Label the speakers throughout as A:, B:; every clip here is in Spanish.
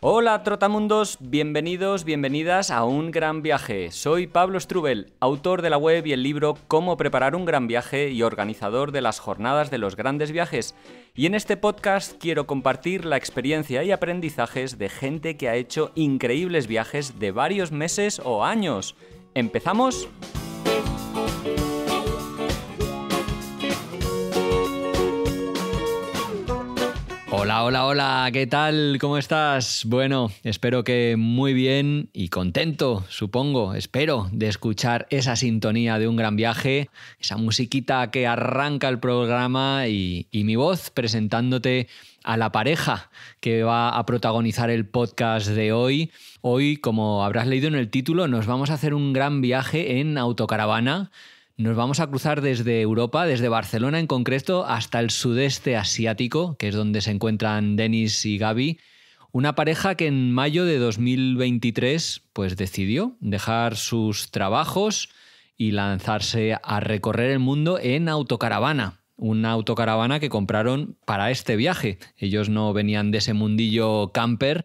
A: Hola trotamundos, bienvenidos, bienvenidas a Un Gran Viaje. Soy Pablo Strubel, autor de la web y el libro Cómo preparar un gran viaje y organizador de las jornadas de los grandes viajes. Y en este podcast quiero compartir la experiencia y aprendizajes de gente que ha hecho increíbles viajes de varios meses o años. ¿Empezamos? Hola, ¿qué tal? ¿Cómo estás? Bueno, espero que muy bien y contento, supongo, espero, de escuchar esa sintonía de Un Gran Viaje, esa musiquita que arranca el programa y mi voz presentándote a la pareja que va a protagonizar el podcast de hoy. Hoy, como habrás leído en el título, nos vamos a hacer un gran viaje en autocaravana. Nos vamos a cruzar desde Europa, desde Barcelona en concreto, hasta el sudeste asiático, que es donde se encuentran Denis y Gaby, una pareja que en mayo de 2023 pues decidió dejar sus trabajos y lanzarse a recorrer el mundo en autocaravana. Una autocaravana que compraron para este viaje. Ellos no venían de ese mundillo camper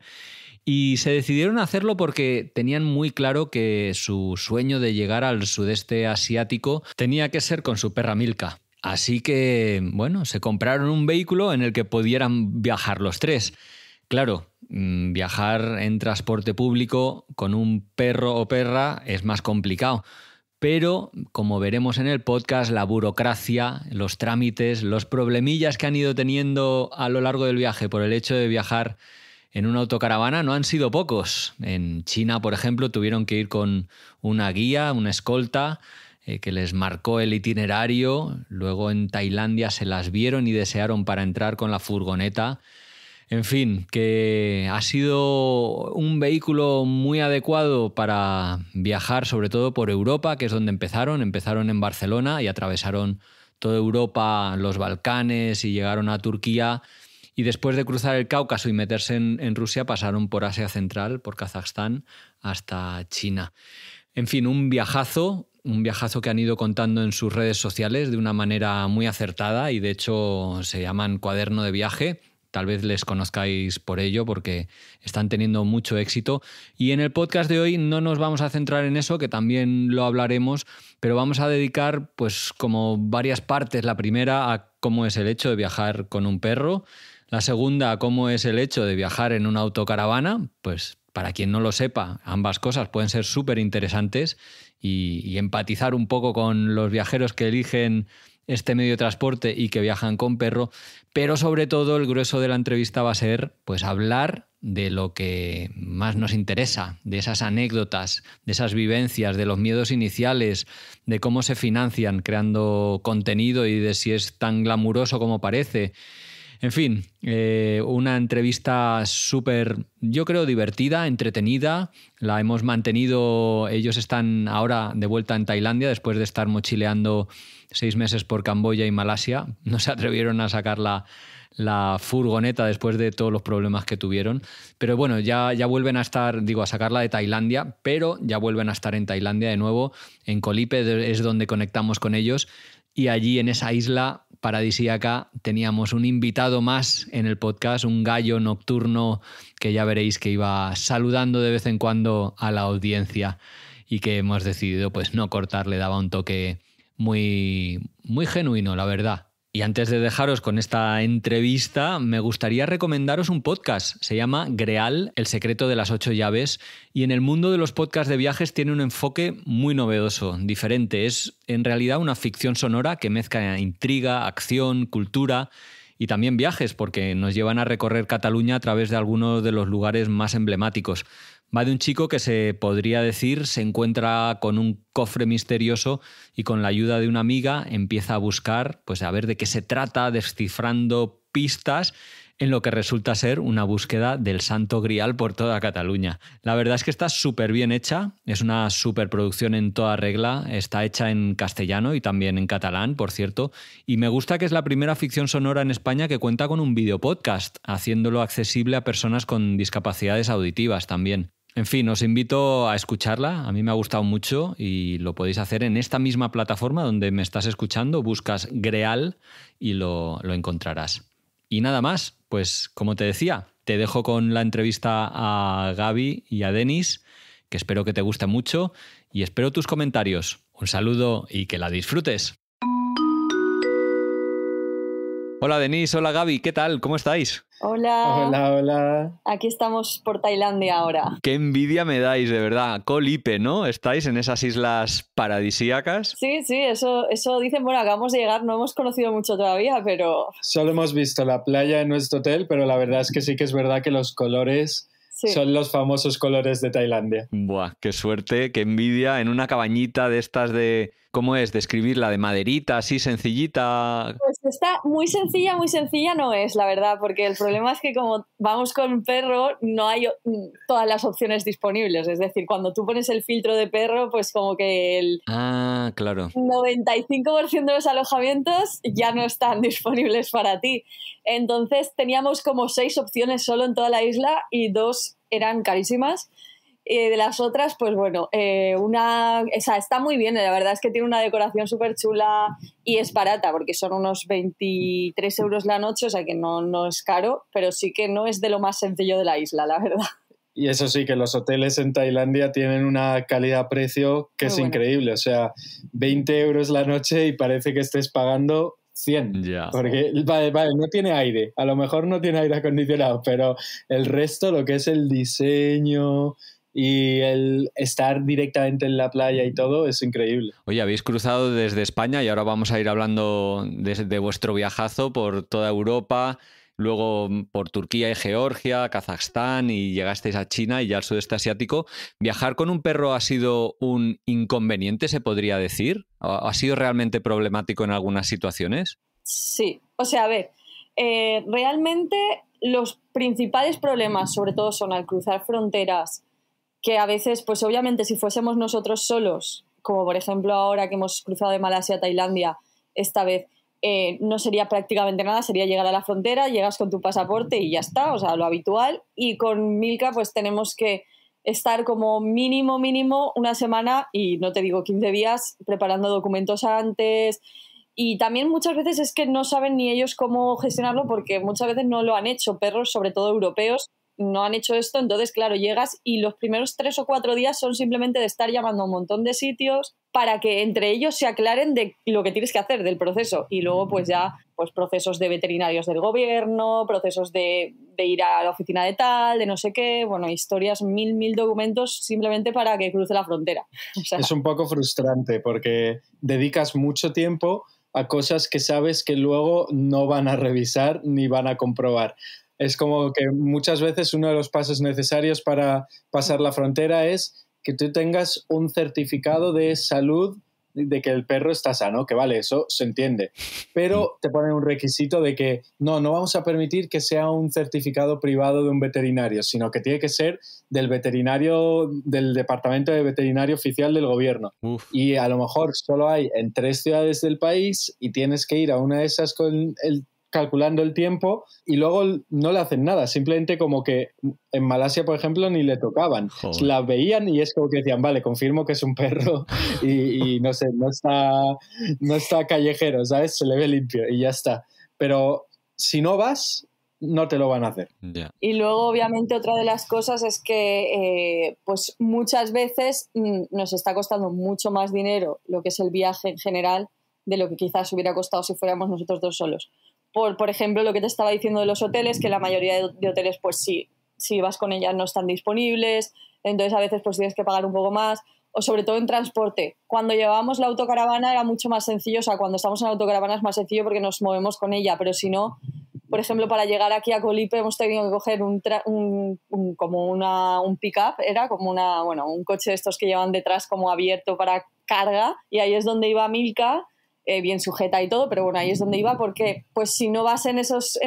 A: y se decidieron a hacerlo porque tenían muy claro que su sueño de llegar al sudeste asiático tenía que ser con su perra Milka. Así que, bueno, se compraron un vehículo en el que pudieran viajar los tres. Claro, viajar en transporte público con un perro o perra es más complicado. Pero, como veremos en el podcast, la burocracia, los trámites, los problemillas que han ido teniendo a lo largo del viaje por el hecho de viajar en una autocaravana no han sido pocos. En China, por ejemplo, tuvieron que ir con una guía, una escolta, que les marcó el itinerario. Luego en Tailandia se las vieron y desearon para entrar con la furgoneta. En fin, que ha sido un vehículo muy adecuado para viajar, sobre todo por Europa, que es donde empezaron. Empezaron en Barcelona y atravesaron toda Europa, los Balcanes y llegaron a Turquía. Y después de cruzar el Cáucaso y meterse en Rusia, pasaron por Asia Central, por Kazajstán, hasta China. En fin, un viajazo que han ido contando en sus redes sociales de una manera muy acertada y de hecho se llaman Cuaderno de Viaje. Tal vez les conozcáis por ello porque están teniendo mucho éxito. Y en el podcast de hoy no nos vamos a centrar en eso, que también lo hablaremos, pero vamos a dedicar pues como varias partes. La primera a cómo es el hecho de viajar con un perro. La segunda, cómo es el hecho de viajar en una autocaravana. Pues para quien no lo sepa, ambas cosas pueden ser súper interesantes y empatizar un poco con los viajeros que eligen este medio de transporte y que viajan con perro. Pero sobre todo el grueso de la entrevista va a ser pues hablar de lo que más nos interesa, de esas anécdotas, de esas vivencias, de los miedos iniciales, de cómo se financian creando contenido y de si es tan glamuroso como parece. En fin, una entrevista súper, yo creo, divertida, entretenida. La hemos mantenido, ellos están ahora de vuelta en Tailandia después de estar mochileando 6 meses por Camboya y Malasia. No se atrevieron a sacar la furgoneta después de todos los problemas que tuvieron. Pero bueno, ya vuelven a estar, a sacarla de Tailandia, pero ya vuelven a estar en Tailandia de nuevo. En Koh Lipe es donde conectamos con ellos. Y allí en esa isla paradisíaca teníamos un invitado más en el podcast, un gallo nocturno que ya veréis que iba saludando de vez en cuando a la audiencia y que hemos decidido pues no cortarle, daba un toque muy, muy genuino, la verdad. Y antes de dejaros con esta entrevista, me gustaría recomendaros un podcast. Se llama Greal, el secreto de las 8 llaves. Y en el mundo de los podcasts de viajes tiene un enfoque muy novedoso, diferente. Es en realidad una ficción sonora que mezcla intriga, acción, cultura y también viajes, porque nos llevan a recorrer Cataluña a través de algunos de los lugares más emblemáticos. Va de un chico que se podría decir se encuentra con un cofre misterioso y con la ayuda de una amiga empieza a buscar, pues a ver de qué se trata, descifrando pistas en lo que resulta ser una búsqueda del Santo Grial por toda Cataluña. La verdad es que está súper bien hecha, es una superproducción en toda regla, está hecha en castellano y también en catalán, por cierto, y me gusta que es la primera ficción sonora en España que cuenta con un videopodcast, haciéndolo accesible a personas con discapacidades auditivas también. En fin, os invito a escucharla, a mí me ha gustado mucho y lo podéis hacer en esta misma plataforma donde me estás escuchando, buscas Greal y lo encontrarás. Y nada más, pues como te decía, Te dejo con la entrevista a Gaby y a Denis, que espero que te guste mucho y espero tus comentarios. Un saludo y que la disfrutes. Hola Denis, hola Gaby, ¿qué tal? ¿Cómo estáis?
B: Hola.
C: Hola, hola.
B: Aquí estamos por Tailandia ahora.
A: Qué envidia me dais, de verdad. Koh Lipe, ¿no? ¿Estáis en esas islas paradisíacas?
B: Sí, eso dicen. Bueno, acabamos de llegar, no hemos conocido mucho todavía, pero...
C: Solo hemos visto la playa en nuestro hotel, pero la verdad es que sí que es verdad que los colores son los famosos colores de Tailandia.
A: Buah, qué suerte, qué envidia. En una cabañita de estas de... ¿Cómo es? Describirla, de maderita, así sencillita.
B: Pues está muy sencilla no es, la verdad, porque el problema es que como vamos con perro, no hay todas las opciones disponibles. Es decir, cuando tú pones el filtro de perro, pues como que el
A: claro.
B: 95% de los alojamientos ya no están disponibles para ti. Entonces teníamos como 6 opciones solo en toda la isla y 2 eran carísimas. De las otras, pues bueno, está muy bien, la verdad es que tiene una decoración súper chula y es barata porque son unos 23 euros la noche, o sea que no es caro, pero sí que no es de lo más sencillo de la isla, la verdad.
C: Y eso sí, que los hoteles en Tailandia tienen una calidad-precio que es increíble, o sea, 20 euros la noche y parece que estés pagando 100.
A: Ya.
C: Porque, vale, no tiene aire, a lo mejor no tiene aire acondicionado, pero el resto, lo que es el diseño y el estar directamente en la playa y todo, es increíble.
A: Oye, habéis cruzado desde España y ahora vamos a ir hablando de vuestro viajazo por toda Europa, luego por Turquía y Georgia, Kazajstán y llegasteis a China y ya al sudeste asiático. ¿Viajar con un perro ha sido un inconveniente, se podría decir? ¿Ha sido realmente problemático en algunas situaciones?
B: Sí, o sea, a ver, realmente los principales problemas sobre todo son al cruzar fronteras, que a veces, pues obviamente si fuésemos nosotros solos, como por ejemplo ahora que hemos cruzado de Malasia a Tailandia, esta vez no sería prácticamente nada, sería llegar a la frontera, llegas con tu pasaporte y ya está, o sea, lo habitual. Y con Milka pues tenemos que estar como mínimo una semana, y no te digo 15 días, preparando documentos antes. Y también muchas veces es que no saben ni ellos cómo gestionarlo porque muchas veces no lo han hecho, perros sobre todo europeos no han hecho esto, entonces claro, llegas y los primeros 3 o 4 días son simplemente de estar llamando a un montón de sitios para que entre ellos se aclaren de lo que tienes que hacer del proceso, y luego pues ya pues procesos de veterinarios del gobierno, procesos de ir a la oficina de tal, de no sé qué, bueno, historias, mil documentos simplemente para que cruce la frontera. O sea,
C: es un poco frustrante porque dedicas mucho tiempo a cosas que sabes que luego no van a revisar ni van a comprobar. Es como que muchas veces uno de los pasos necesarios para pasar la frontera es que tú tengas un certificado de salud de que el perro está sano, que vale, eso se entiende. Pero te ponen un requisito de que no vamos a permitir que sea un certificado privado de un veterinario, sino que tiene que ser del veterinario, del departamento de veterinario oficial del gobierno.
A: Uf.
C: Y a lo mejor solo hay en 3 ciudades del país y tienes que ir a una de esas con calculando el tiempo y luego no le hacen nada, simplemente como que en Malasia, por ejemplo, ni le tocaban.
A: Joder.
C: La veían y es como que decían, vale, confirmo que es un perro y no sé, no está callejero, ¿sabes? Se le ve limpio y ya está. Pero si no vas, no te lo van a hacer.
A: Yeah.
B: Y luego, obviamente, otra de las cosas es que pues muchas veces nos está costando mucho más dinero lo que es el viaje en general de lo que quizás hubiera costado si fuéramos nosotros dos solos. Por ejemplo, lo que te estaba diciendo de los hoteles, que la mayoría de hoteles, pues sí, si vas con ellas no están disponibles, entonces a veces pues tienes que pagar un poco más, o sobre todo en transporte. Cuando llevábamos la autocaravana era mucho más sencillo, o sea, cuando estamos en la autocaravana es más sencillo porque nos movemos con ella, pero si no, por ejemplo, para llegar aquí a Koh Lipe hemos tenido que coger un pick-up, era como un coche de estos que llevan detrás como abierto para carga, y ahí es donde iba Milka, bien sujeta y todo, pero bueno, ahí es donde iba, porque pues si no vas en esos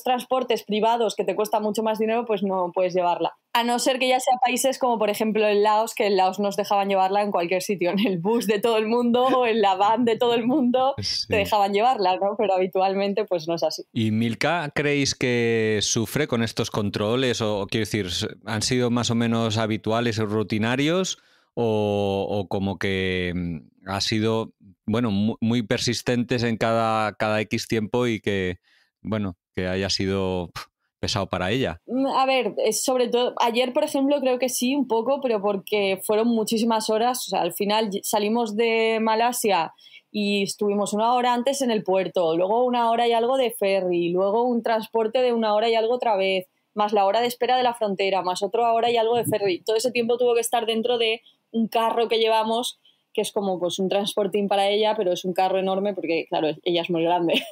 B: transportes privados que te cuesta mucho más dinero, pues no puedes llevarla. A no ser que ya sea países como por ejemplo el Laos, que en Laos nos dejaban llevarla en cualquier sitio, en el bus de todo el mundo o en la van de todo el mundo, sí. Te dejaban llevarla, ¿no? Pero habitualmente pues no es así.
A: ¿Y Milka creéis que sufre con estos controles? O quiero decir, ¿han sido más o menos habituales y rutinarios? O como que ha sido, bueno, muy persistentes en cada X tiempo y que, bueno, que haya sido pesado para ella.
B: A ver, sobre todo, ayer, por ejemplo, creo que sí, un poco, pero porque fueron muchísimas horas. O sea, al final salimos de Malasia y estuvimos 1 hora antes en el puerto, luego 1 hora y algo de ferry, luego un transporte de 1 hora y algo otra vez, más la hora de espera de la frontera, más 1 hora y algo de ferry. Todo ese tiempo tuvo que estar dentro de un carro que llevamos, que es como pues un transportín para ella, pero es un carro enorme porque, claro, ella es muy grande.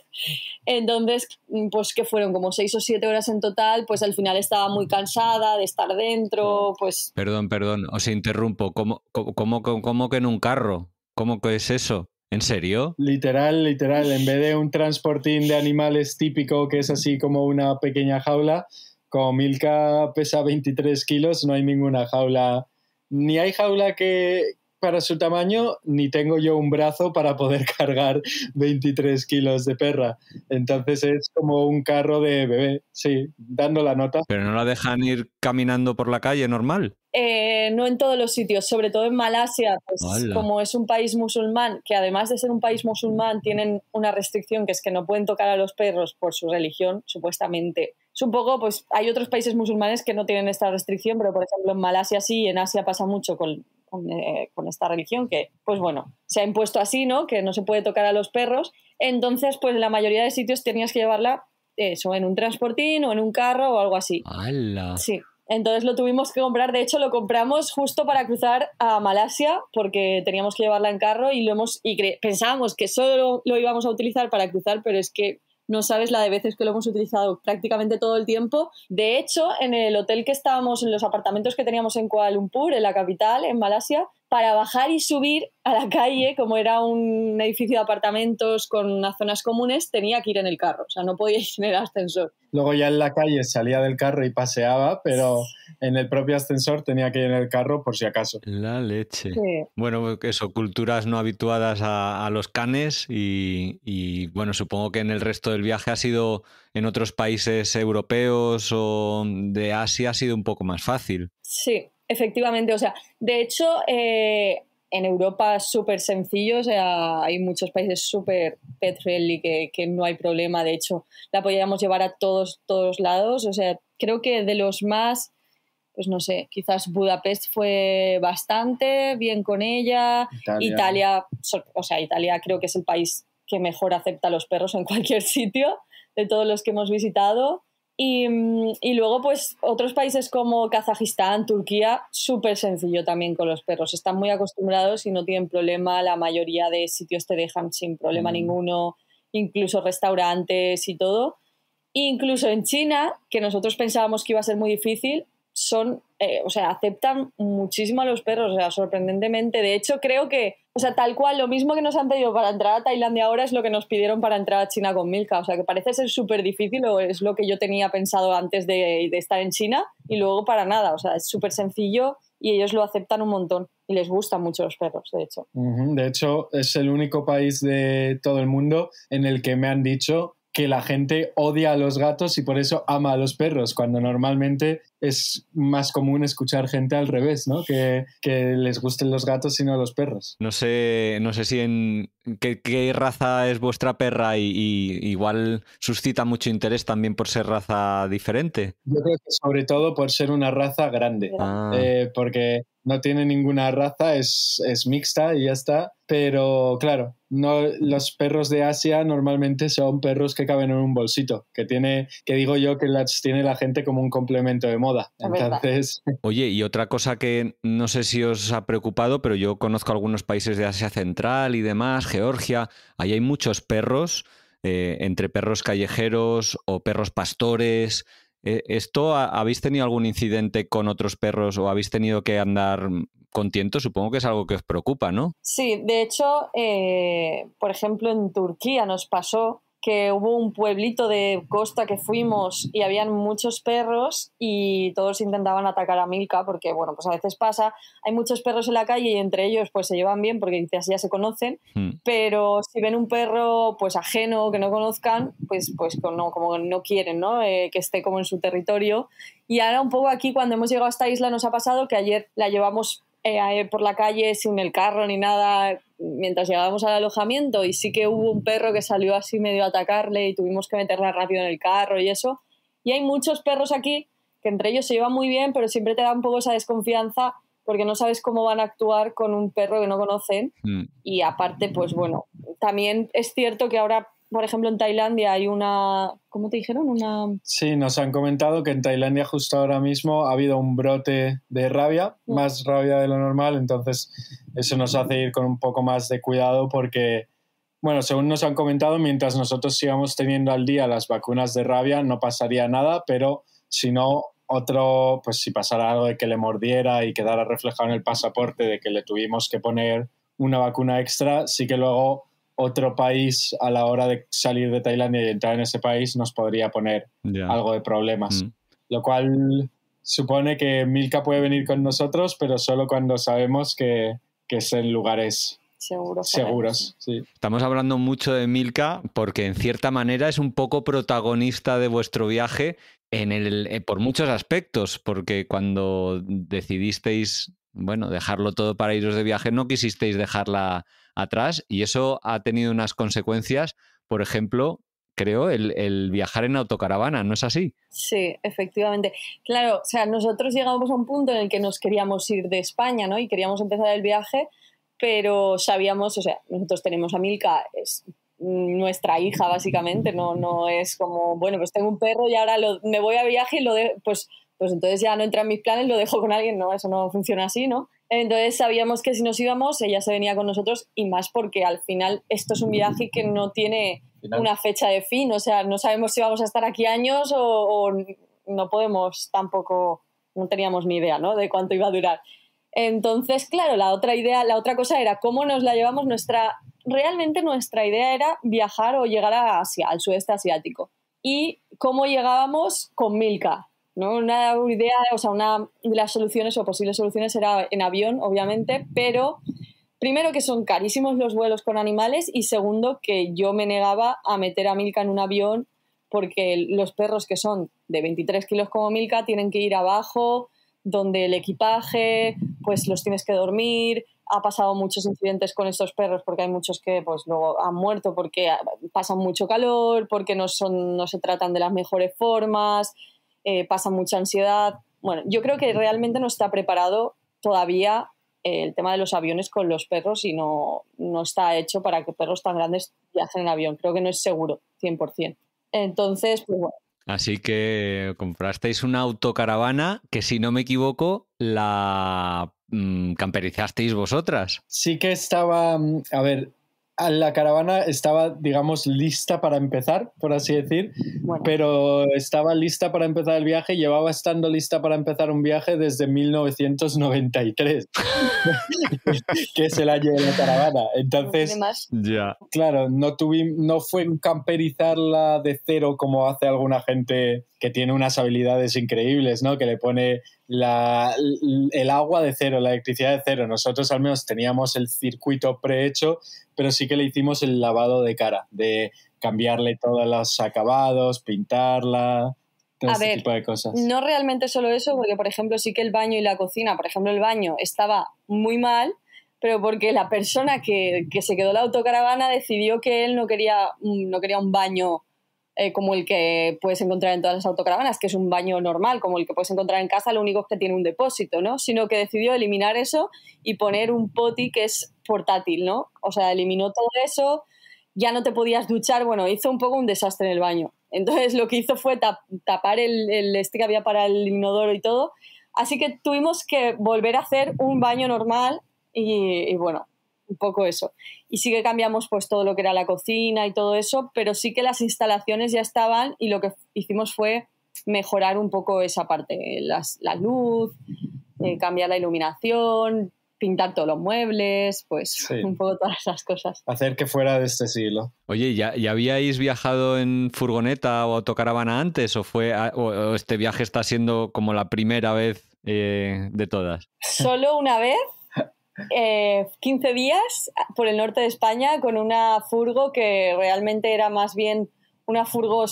B: Entonces, pues que fueron como 6 o 7 horas en total, pues al final estaba muy cansada de estar dentro, pues...
A: Perdón, os interrumpo. ¿Cómo que en un carro? ¿Cómo que es eso? ¿En serio?
C: Literal, en vez de un transportín de animales típico que es así como una pequeña jaula, como Milka pesa 23 kilos, no hay ninguna jaula, ni hay jaula que para su tamaño, ni tengo yo un brazo para poder cargar 23 kilos de perra. Entonces es como un carro de bebé, sí, dando la nota.
A: ¿Pero no la dejan ir caminando por la calle normal?
B: No en todos los sitios, sobre todo en Malasia, pues
A: ¡Hala!
B: Como es un país musulmán, que además de ser un país musulmán tienen una restricción que es que no pueden tocar a los perros por su religión, supuestamente. Es un poco, pues hay otros países musulmanes que no tienen esta restricción, pero por ejemplo en Malasia sí, en Asia pasa mucho con esta religión que, pues bueno, se ha impuesto así, ¿no? Que no se puede tocar a los perros. Entonces, pues en la mayoría de sitios tenías que llevarla eso, en un transportín o en un carro o algo así.
A: ¡Hala!
B: Sí. Entonces lo tuvimos que comprar, de hecho lo compramos justo para cruzar a Malasia porque teníamos que llevarla en carro y pensábamos que solo lo íbamos a utilizar para cruzar, pero es que no sabes la de veces que lo hemos utilizado prácticamente todo el tiempo. De hecho, en el hotel que estábamos, en los apartamentos que teníamos en Kuala Lumpur, en la capital, en Malasia, para bajar y subir a la calle, como era un edificio de apartamentos con unas zonas comunes, tenía que ir en el carro, o sea, no podía ir en el ascensor.
C: Luego ya en la calle salía del carro y paseaba, pero en el propio ascensor tenía que ir en el carro por si acaso.
A: La leche.
B: Sí.
A: Bueno, eso, culturas no habituadas a los canes y bueno, supongo que en el resto del viaje ha sido, en otros países europeos o de Asia ha sido un poco más fácil.
B: Sí, efectivamente. O sea, de hecho, en Europa es súper sencillo. O sea, hay muchos países súper pet-friendly que no hay problema. De hecho, la podíamos llevar a todos lados. O sea, creo que de los más, pues no sé, quizás Budapest fue bastante bien con ella. Italia, o sea, Italia creo que es el país que mejor acepta a los perros en cualquier sitio de todos los que hemos visitado. Y luego, pues, otros países como Kazajistán, Turquía, súper sencillo también con los perros. Están muy acostumbrados y no tienen problema. La mayoría de sitios te dejan sin problema ninguno, incluso restaurantes y todo. Incluso en China, que nosotros pensábamos que iba a ser muy difícil, o sea, aceptan muchísimo a los perros, o sea, sorprendentemente. De hecho, creo que, o sea, tal cual, lo mismo que nos han pedido para entrar a Tailandia ahora es lo que nos pidieron para entrar a China con Milka. O sea, que parece ser súper difícil o es lo que yo tenía pensado antes de estar en China y luego para nada. O sea, es súper sencillo y ellos lo aceptan un montón y les gustan mucho los perros, de hecho.
C: De hecho, es el único país de todo el mundo en el que me han dicho que la gente odia a los gatos y por eso ama a los perros, cuando normalmente es más común escuchar gente al revés, ¿no? Que les gusten los gatos y no los perros.
A: No sé si qué raza es vuestra perra y igual suscita mucho interés también por ser raza diferente.
C: Yo creo que sobre todo por ser una raza grande, porque no tiene ninguna raza, es mixta y ya está. Pero claro, no, los perros de Asia normalmente son perros que caben en un bolsito, que digo yo que las tiene la gente como un complemento de moda. Entonces...
A: Oye, y otra cosa que no sé si os ha preocupado, pero yo conozco algunos países de Asia Central y demás, Georgia, ahí hay muchos perros, entre perros callejeros o perros pastores. ¿Esto habéis tenido algún incidente con otros perros o habéis tenido que andar con tiento? Supongo que es algo que os preocupa, ¿no?
B: Sí, de hecho, por ejemplo, en Turquía nos pasó que hubo un pueblito de costa que fuimos y habían muchos perros y todos intentaban atacar a Milka porque, bueno, pues a veces pasa, hay muchos perros en la calle y entre ellos pues se llevan bien porque quizás ya se conocen, pero si ven un perro pues ajeno que no conozcan, pues no, como no quieren, ¿no? Que esté como en su territorio. Y ahora un poco aquí cuando hemos llegado a esta isla nos ha pasado que ayer la llevamos por la calle sin el carro ni nada mientras llegábamos al alojamiento y sí que hubo un perro que salió así medio a atacarle y tuvimos que meterla rápido en el carro y eso, Y hay muchos perros aquí que entre ellos se llevan muy bien, pero siempre te da un poco esa desconfianza porque no sabes cómo van a actuar con un perro que no conocen. Y aparte, pues bueno, también es cierto que ahora, por ejemplo, en Tailandia hay una... ¿Cómo te dijeron?
C: Sí, nos han comentado que en Tailandia justo ahora mismo ha habido un brote de rabia, más rabia de lo normal, entonces eso nos hace ir con un poco más de cuidado porque, bueno, según nos han comentado, mientras nosotros sigamos teniendo al día las vacunas de rabia no pasaría nada, pero si no, pues si pasara algo de que le mordiera y quedara reflejado en el pasaporte de que le tuvimos que poner una vacuna extra, sí que luego otro país a la hora de salir de Tailandia y entrar en ese país nos podría poner algo de problemas. Lo cual supone que Milka puede venir con nosotros, pero solo cuando sabemos que es en lugares seguros. Sí.
A: Estamos hablando mucho de Milka porque en cierta manera es un poco protagonista de vuestro viaje por muchos aspectos, porque cuando decidisteis, bueno, dejarlo todo para iros de viaje, no quisisteis dejarla atrás y eso ha tenido unas consecuencias, por ejemplo, creo, el viajar en autocaravana, ¿no es así?
B: Sí, efectivamente. Claro, o sea, nosotros llegamos a un punto en el que nos queríamos ir de España, ¿no? Y queríamos empezar el viaje, pero sabíamos, o sea, nosotros tenemos a Milka, es nuestra hija básicamente, no es como, bueno, pues tengo un perro y ahora me voy a viaje y pues entonces ya no entra en mis planes, lo dejo con alguien, no, eso no funciona así, ¿no? Entonces sabíamos que si nos íbamos ella se venía con nosotros y más porque al final esto es un viaje que no tiene una fecha de fin, o sea, no sabemos si vamos a estar aquí años o no podemos tampoco, no teníamos ni idea, ¿no? De cuánto iba a durar. Entonces, claro, la otra cosa era cómo nos la llevamos. Realmente nuestra idea era viajar o llegar a Asia, al sudeste asiático. Y cómo llegábamos con Milka, ¿no? Una idea, o sea, una de las soluciones o posibles soluciones era en avión, obviamente, pero primero que son carísimos los vuelos con animales y segundo que yo me negaba a meter a Milka en un avión porque los perros que son de 23 kilos como Milka tienen que ir abajo, donde el equipaje, pues los tienes que dormir. Ha pasado muchos incidentes con estos perros porque hay muchos que pues luego han muerto porque pasan mucho calor, porque no se tratan de las mejores formas, pasan mucha ansiedad. Bueno, yo creo que realmente no está preparado todavía el tema de los aviones con los perros y no está hecho para que perros tan grandes viajen en avión. Creo que no es seguro, 100%. Entonces, pues bueno.
A: Así que comprasteis una autocaravana que, si no me equivoco, la camperizasteis vosotras.
C: Sí que estaba, a ver, la caravana estaba, digamos, lista para empezar, por así decir, bueno, pero estaba lista para empezar el viaje, llevaba estando lista para empezar un viaje desde 1993, que es el año de la caravana. Entonces, claro, no fue camperizarla de cero como hace alguna gente que tiene unas habilidades increíbles, ¿no? Que le pone el agua de cero, la electricidad de cero. Nosotros al menos teníamos el circuito prehecho, pero sí que le hicimos el lavado de cara, de cambiarle todos los acabados, pintarla, todo ese tipo de cosas.
B: No realmente solo eso, porque por ejemplo sí que el baño y la cocina, por ejemplo el baño estaba muy mal, pero porque la persona que se quedó en la autocaravana decidió que él no quería un baño como el que puedes encontrar en todas las autocaravanas, que es un baño normal, como el que puedes encontrar en casa, lo único es que tiene un depósito, ¿no? Sino que decidió eliminar eso y poner un potty que es portátil, ¿no? O sea, eliminó todo eso, ya no te podías duchar, bueno, hizo un poco un desastre en el baño. Entonces lo que hizo fue tapar el que había para el inodoro y todo, así que tuvimos que volver a hacer un baño normal y bueno, un poco eso. Y sí que cambiamos pues todo lo que era la cocina y todo eso, pero sí que las instalaciones ya estaban y lo que hicimos fue mejorar un poco esa parte, la luz, cambiar la iluminación, pintar todos los muebles, pues sí, un poco todas esas cosas.
C: Hacer que fuera de este siglo.
A: Oye, ¿ya habíais viajado en furgoneta o autocaravana antes o este viaje está siendo como la primera vez de todas?
B: Solo una vez. 15 días por el norte de España con una furgo que realmente era más bien una furgo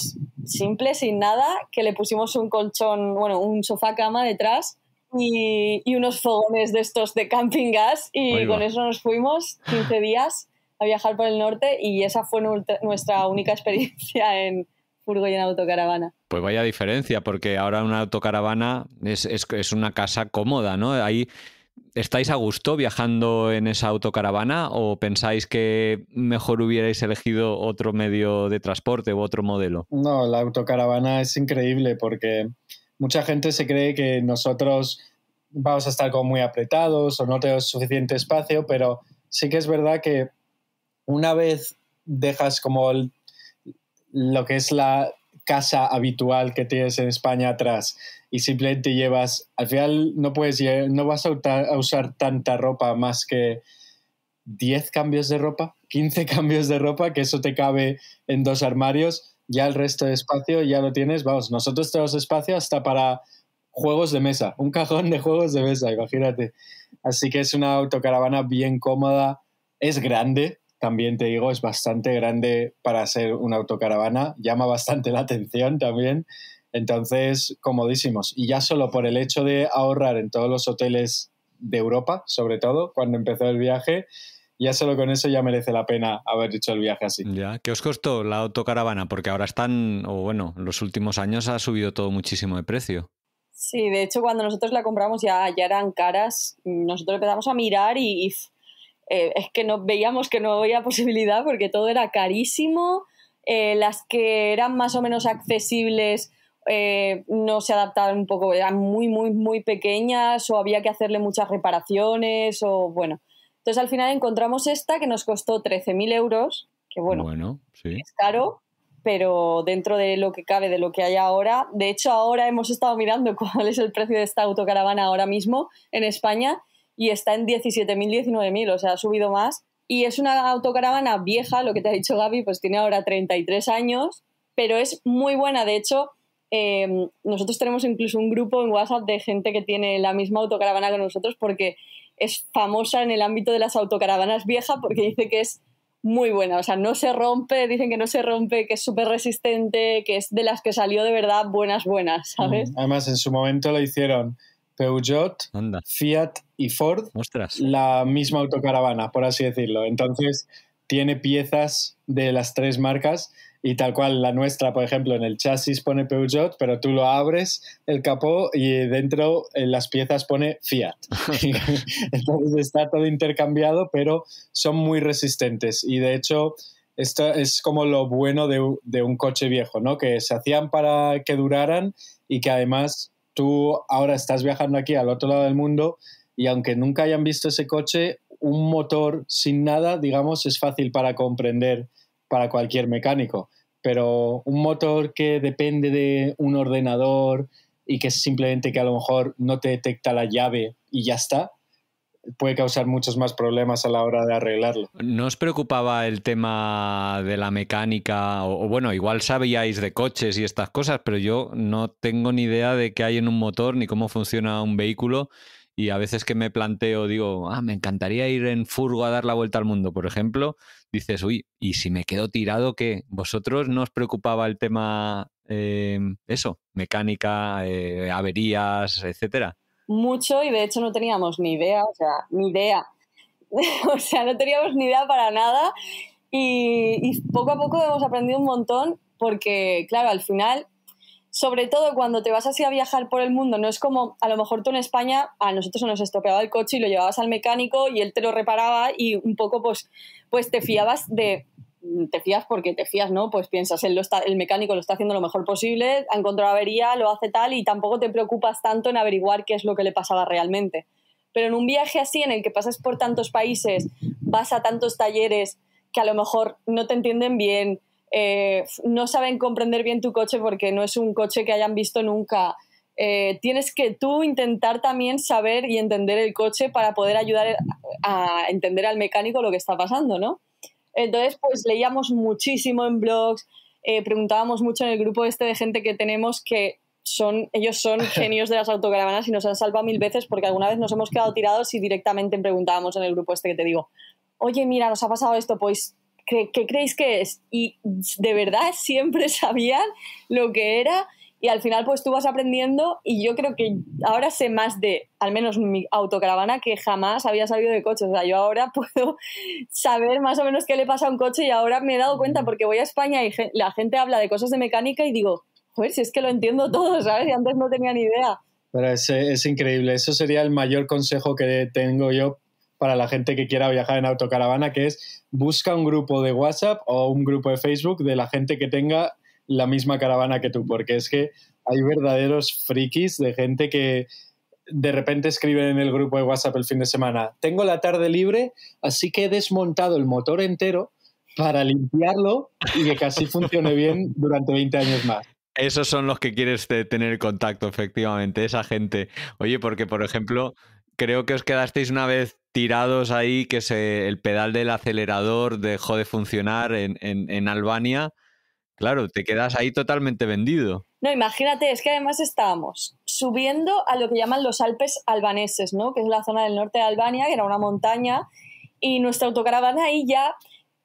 B: simple, sin nada, que le pusimos un colchón, bueno, un sofá cama detrás y unos fogones de estos de camping gas y con eso nos fuimos 15 días a viajar por el norte y esa fue nuestra única experiencia en furgo y en autocaravana.
A: Pues vaya diferencia, porque ahora una autocaravana es una casa cómoda, ¿no? Ahí, ¿estáis a gusto viajando en esa autocaravana o pensáis que mejor hubierais elegido otro medio de transporte u otro modelo?
C: No, la autocaravana es increíble porque mucha gente se cree que nosotros vamos a estar como muy apretados o no tenemos suficiente espacio, pero sí que es verdad que una vez dejas como lo que es la casa habitual que tienes en España atrás y simplemente llevas, al final no vas a usar tanta ropa más que 10 cambios de ropa, 15 cambios de ropa, que eso te cabe en 2 armarios, ya el resto de espacio ya lo tienes, vamos, nosotros tenemos espacio hasta para juegos de mesa, un cajón de juegos de mesa, imagínate. Así que es una autocaravana bien cómoda, es grande, también te digo, es bastante grande para ser una autocaravana, llama bastante la atención también, entonces comodísimos. Y ya solo por el hecho de ahorrar en todos los hoteles de Europa, sobre todo, cuando empezó el viaje, ya solo con eso ya merece la pena haber hecho el viaje así.
A: Ya, ¿qué os costó la autocaravana? Porque ahora están, o bueno, en los últimos años ha subido todo muchísimo de precio.
B: Sí, de hecho cuando nosotros la compramos ya eran caras. Nosotros empezamos a mirar y es que no, veíamos que no había posibilidad porque todo era carísimo. Las que eran más o menos accesibles no se adaptaban un poco, eran muy, muy, muy pequeñas o había que hacerle muchas reparaciones o bueno. Entonces al final encontramos esta que nos costó 13.000 euros, que bueno,
A: sí.
B: es caro, pero dentro de lo que cabe, de lo que hay ahora. De hecho, ahora hemos estado mirando cuál es el precio de esta autocaravana ahora mismo en España y está en 17.000, 19.000, o sea, ha subido más. Y es una autocaravana vieja, lo que te ha dicho Gaby, pues tiene ahora 33 años, pero es muy buena. De hecho, nosotros tenemos incluso un grupo en WhatsApp de gente que tiene la misma autocaravana que nosotros porque es famosa en el ámbito de las autocaravanas viejas porque dice que es muy buena, o sea, no se rompe, dicen que no se rompe, que es súper resistente, que es de las que salió de verdad buenas, ¿sabes?
C: Además, en su momento lo hicieron Peugeot,
A: Anda.
C: Fiat y Ford,
A: Ostras.
C: la misma autocaravana, por así decirlo. Entonces, tiene piezas de las 3 marcas y tal cual la nuestra, por ejemplo, en el chasis pone Peugeot, pero tú lo abres el capó y dentro en las piezas pone Fiat. Entonces está todo intercambiado, pero son muy resistentes y de hecho esto es como lo bueno de un coche viejo, ¿no? Que se hacían para que duraran y que además tú ahora estás viajando aquí al otro lado del mundo y aunque nunca hayan visto ese coche, un motor sin nada, digamos, es fácil para comprender para cualquier mecánico, pero un motor que depende de un ordenador y que es simplemente que a lo mejor no te detecta la llave y ya está, puede causar muchos más problemas a la hora de arreglarlo.
A: ¿No os preocupaba el tema de la mecánica? O bueno, igual sabíais de coches y estas cosas, pero yo no tengo ni idea de qué hay en un motor ni cómo funciona un vehículo. Y a veces que me planteo, digo, me encantaría ir en furgo a dar la vuelta al mundo, por ejemplo, dices, uy, ¿y si me quedo tirado qué? ¿Vosotros no os preocupaba el tema, mecánica, averías, etcétera?
B: Mucho y de hecho no teníamos ni idea, o sea, ni idea. O sea, no teníamos ni idea para nada y poco a poco hemos aprendido un montón porque, claro, al final, sobre todo cuando te vas así a viajar por el mundo, no es como, a lo mejor tú en España, a nosotros se nos estropeaba el coche y lo llevabas al mecánico y él te lo reparaba y un poco pues te fiabas te fías porque te fías, ¿no? Pues piensas, el mecánico lo está haciendo lo mejor posible, ha encontrado avería, lo hace tal y tampoco te preocupas tanto en averiguar qué es lo que le pasaba realmente. Pero en un viaje así en el que pasas por tantos países, vas a tantos talleres que a lo mejor no te entienden bien, no saben comprender bien tu coche porque no es un coche que hayan visto nunca. Tienes que tú intentar también saber y entender el coche para poder ayudar a entender al mecánico lo que está pasando, ¿no? Entonces, pues leíamos muchísimo en blogs, preguntábamos mucho en el grupo de gente que tenemos que ellos son genios de las autocaravanas y nos han salvado 1000 veces porque alguna vez nos hemos quedado tirados y directamente preguntábamos en el grupo que te digo, oye, mira, nos ha pasado esto, pues, ¿qué creéis que es? Y de verdad siempre sabían lo que era Y al final pues tú vas aprendiendo y yo creo que ahora sé más de, al menos mi autocaravana, que jamás había sabido de coches. O sea, yo ahora puedo saber más o menos qué le pasa a un coche y ahora me he dado cuenta porque voy a España y la gente habla de cosas de mecánica y digo, joder, si es que lo entiendo todo, ¿sabes? Y antes no tenía ni idea.
C: Pero es increíble. Eso sería el mayor consejo que tengo yo para la gente que quiera viajar en autocaravana, que es busca un grupo de WhatsApp o un grupo de Facebook de la gente que tenga la misma caravana que tú, porque es que hay verdaderos frikis de gente que de repente escriben en el grupo de WhatsApp el fin de semana: tengo la tarde libre, así que he desmontado el motor entero para limpiarlo y que casi funcione bien durante 20 años más.
A: Esos son los que quieres tener contacto, efectivamente, esa gente. Oye, porque, por ejemplo, creo que os quedasteis una vez tirados ahí, que el pedal del acelerador dejó de funcionar en Albania. Claro, te quedas ahí totalmente vendido.
B: No, imagínate, es que además estábamos subiendo a lo que llaman los Alpes albaneses, ¿no? Que es la zona del norte de Albania, que era una montaña, y nuestra autocaravana ahí ya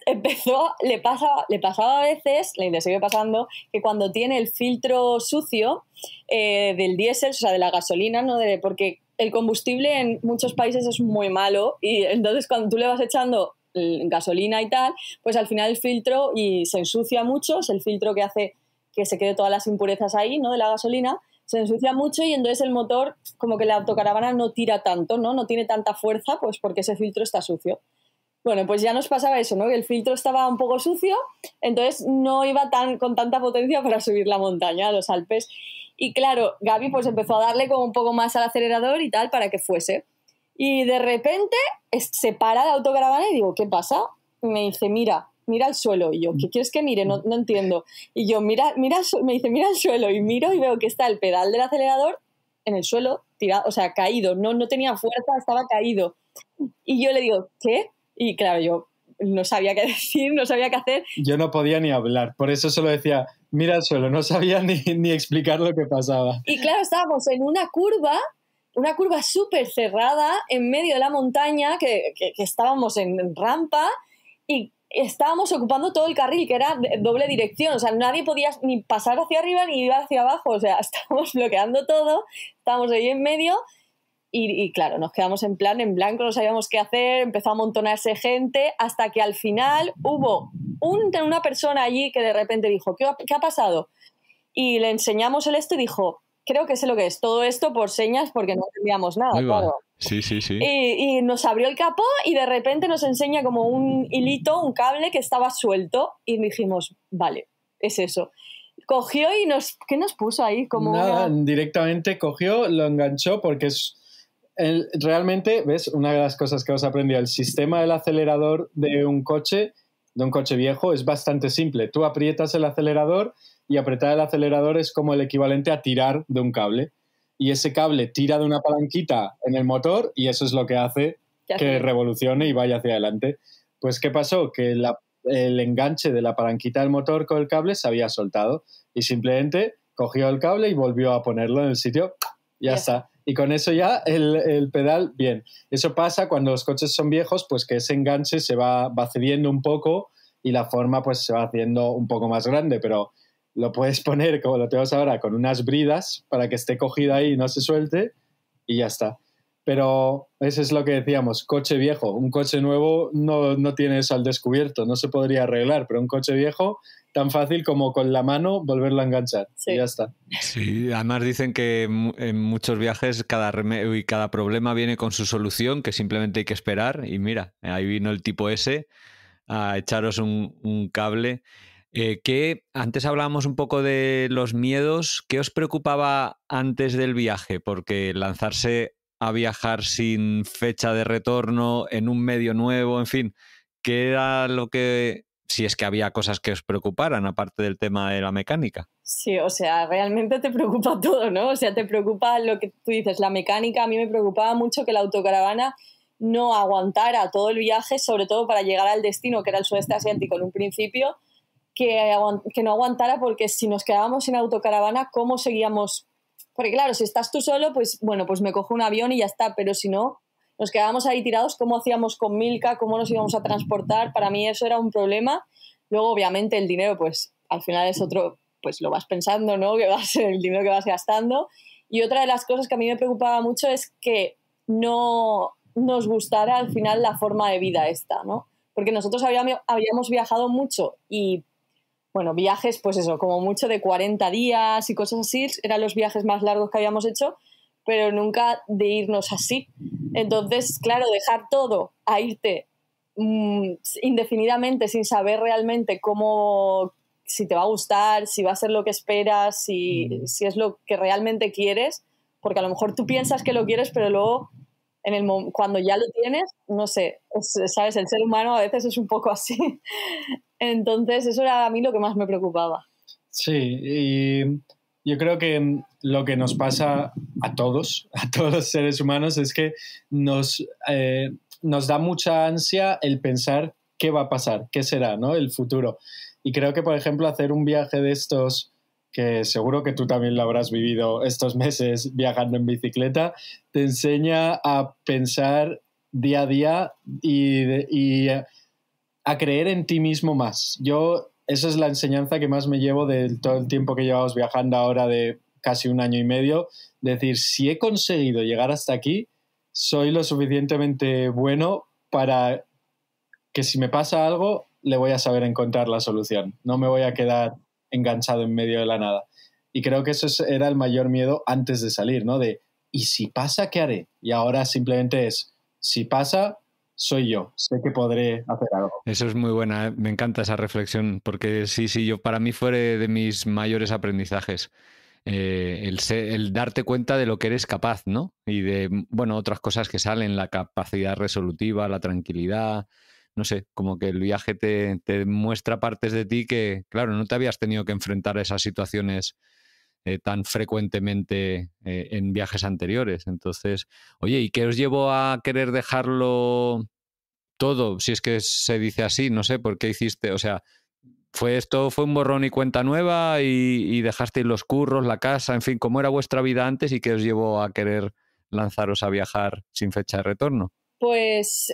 B: empezó, le pasaba a veces, le sigue pasando, que cuando tiene el filtro sucio del diésel, o sea, de la gasolina, ¿no? Porque el combustible en muchos países es muy malo y entonces cuando tú le vas echando gasolina y tal, pues al final el filtro y se ensucia mucho, es el filtro que hace que se quede todas las impurezas ahí, ¿no? De la gasolina, se ensucia mucho y entonces el motor, como que la autocaravana no tira tanto, ¿no? No tiene tanta fuerza, pues porque ese filtro está sucio. Bueno, pues ya nos pasaba eso, ¿no? Que el filtro estaba un poco sucio, entonces no iba con tanta potencia para subir la montaña, a los Alpes. Y claro, Gaby pues empezó a darle como un poco más al acelerador y tal para que fuese. Y de repente se para la autocaravana y digo, ¿qué pasa? Y me dice, mira el suelo. Y yo, ¿qué quieres que mire? No entiendo. Y yo, me dice, mira el suelo. Y miro y veo que está el pedal del acelerador en el suelo, tirado, o sea, caído. No tenía fuerza, estaba caído. Y yo le digo, ¿qué? Y claro, yo no sabía qué decir, no sabía qué hacer.
C: Yo no podía ni hablar, por eso solo decía, mira el suelo, no sabía ni explicar lo que pasaba.
B: Y claro, estábamos en una curva súper cerrada en medio de la montaña, que estábamos en rampa y estábamos ocupando todo el carril, que era doble dirección, o sea, nadie podía ni pasar hacia arriba ni ir hacia abajo, o sea, estábamos bloqueando todo, estábamos ahí en medio y claro, nos quedamos en blanco, no sabíamos qué hacer, empezó a amontonarse gente, hasta que al final hubo una persona allí que de repente dijo, ¿qué ha pasado? Y le enseñamos el esto y dijo, creo que sé lo que es, todo esto por señas porque no entendíamos nada, claro.
A: Sí.
B: Y nos abrió el capó y de repente nos enseña como un hilito, un cable que estaba suelto y dijimos, vale, es eso. Cogió y ¿qué nos puso ahí? Como
C: nada, directamente cogió, lo enganchó porque realmente, ¿ves? Una de las cosas que os aprendido, el sistema del acelerador de un coche viejo es bastante simple. Tú aprietas el acelerador y apretar el acelerador es como el equivalente a tirar de un cable. Y ese cable tira de una palanquita en el motor y eso es lo que hace que revolucione y vaya hacia adelante. Pues, ¿qué pasó? Que el enganche de la palanquita del motor con el cable se había soltado y simplemente cogió el cable y volvió a ponerlo en el sitio. Ya está. Y con eso ya el pedal, bien. Eso pasa cuando los coches son viejos, pues que ese enganche se va cediendo un poco y la forma pues se va haciendo un poco más grande, pero lo puedes poner como lo tenemos ahora con unas bridas para que esté cogido ahí y no se suelte y ya está. Pero eso es lo que decíamos, coche viejo. Un coche nuevo no tiene eso al descubierto, no se podría arreglar, pero un coche viejo tan fácil como con la mano volverlo a enganchar. Sí. Y ya está.
A: Sí, además dicen que en muchos viajes cada problema viene con su solución, que simplemente hay que esperar. Y mira, ahí vino el tipo ese a echaros un cable. Que antes hablábamos un poco de los miedos. ¿Qué os preocupaba antes del viaje? Porque lanzarse a viajar sin fecha de retorno, en un medio nuevo, en fin, ¿qué era lo que, si es que había cosas que os preocuparan, aparte del tema de la mecánica?
B: Sí, o sea, realmente te preocupa todo, ¿no? O sea, te preocupa lo que tú dices, la mecánica. A mí me preocupaba mucho que la autocaravana no aguantara todo el viaje, sobre todo para llegar al destino, que era el sudeste asiático en un principio, que no aguantara, porque si nos quedábamos sin autocaravana, ¿cómo seguíamos? Porque claro, si estás tú solo, pues bueno, pues me cojo un avión y ya está, pero si no, nos quedábamos ahí tirados, ¿cómo hacíamos con Milka? ¿Cómo nos íbamos a transportar? Para mí eso era un problema. Luego, obviamente, el dinero, pues al final es otro pues lo vas pensando, ¿no? Que va a ser el dinero que vas gastando. Y otra de las cosas que a mí me preocupaba mucho es que no nos gustara al final la forma de vida esta, ¿no? Porque nosotros habíamos viajado mucho y, bueno, viajes, pues eso, como mucho de 40 días y cosas así, eran los viajes más largos que habíamos hecho, pero nunca de irnos así. Entonces, claro, dejar todo a irte indefinidamente sin saber realmente cómo, si te va a gustar, si va a ser lo que esperas, si es lo que realmente quieres, porque a lo mejor tú piensas que lo quieres, pero luego cuando ya lo tienes, no sé, ¿sabes? El ser humano a veces es un poco así. Entonces, eso era a mí lo que más me preocupaba.
C: Sí, y yo creo que lo que nos pasa a todos los seres humanos, es que nos da mucha ansia el pensar qué va a pasar, qué será, ¿no? El futuro. Y creo que, por ejemplo, hacer un viaje de estos, que seguro que tú también lo habrás vivido estos meses viajando en bicicleta, te enseña a pensar día a día y a creer en ti mismo más. Esa es la enseñanza que más me llevo de todo el tiempo que llevamos viajando ahora, de casi 1 año y medio. Decir, si he conseguido llegar hasta aquí, soy lo suficientemente bueno para que si me pasa algo, le voy a saber encontrar la solución. No me voy a quedar enganchado en medio de la nada. Y creo que eso era el mayor miedo antes de salir, ¿no? ¿Y si pasa, qué haré? Y ahora simplemente es, si pasa, soy yo, sé que podré hacer algo.
A: Eso es muy buena, ¿eh? Me encanta esa reflexión, porque sí, para mí fue de mis mayores aprendizajes. El darte cuenta de lo que eres capaz, ¿no? Y de, bueno, otras cosas que salen, la capacidad resolutiva, la tranquilidad, no sé, como que el viaje te muestra partes de ti que, claro, no te habías tenido que enfrentar a esas situaciones tan frecuentemente en viajes anteriores. Entonces, oye, ¿y qué os llevó a querer dejarlo todo? Si es que se dice así, no sé, ¿por qué hiciste? O sea, ¿fue un borrón y cuenta nueva y dejasteis los curros, la casa, en fin, cómo era vuestra vida antes y qué os llevó a querer lanzaros a viajar sin fecha de retorno?
B: Pues,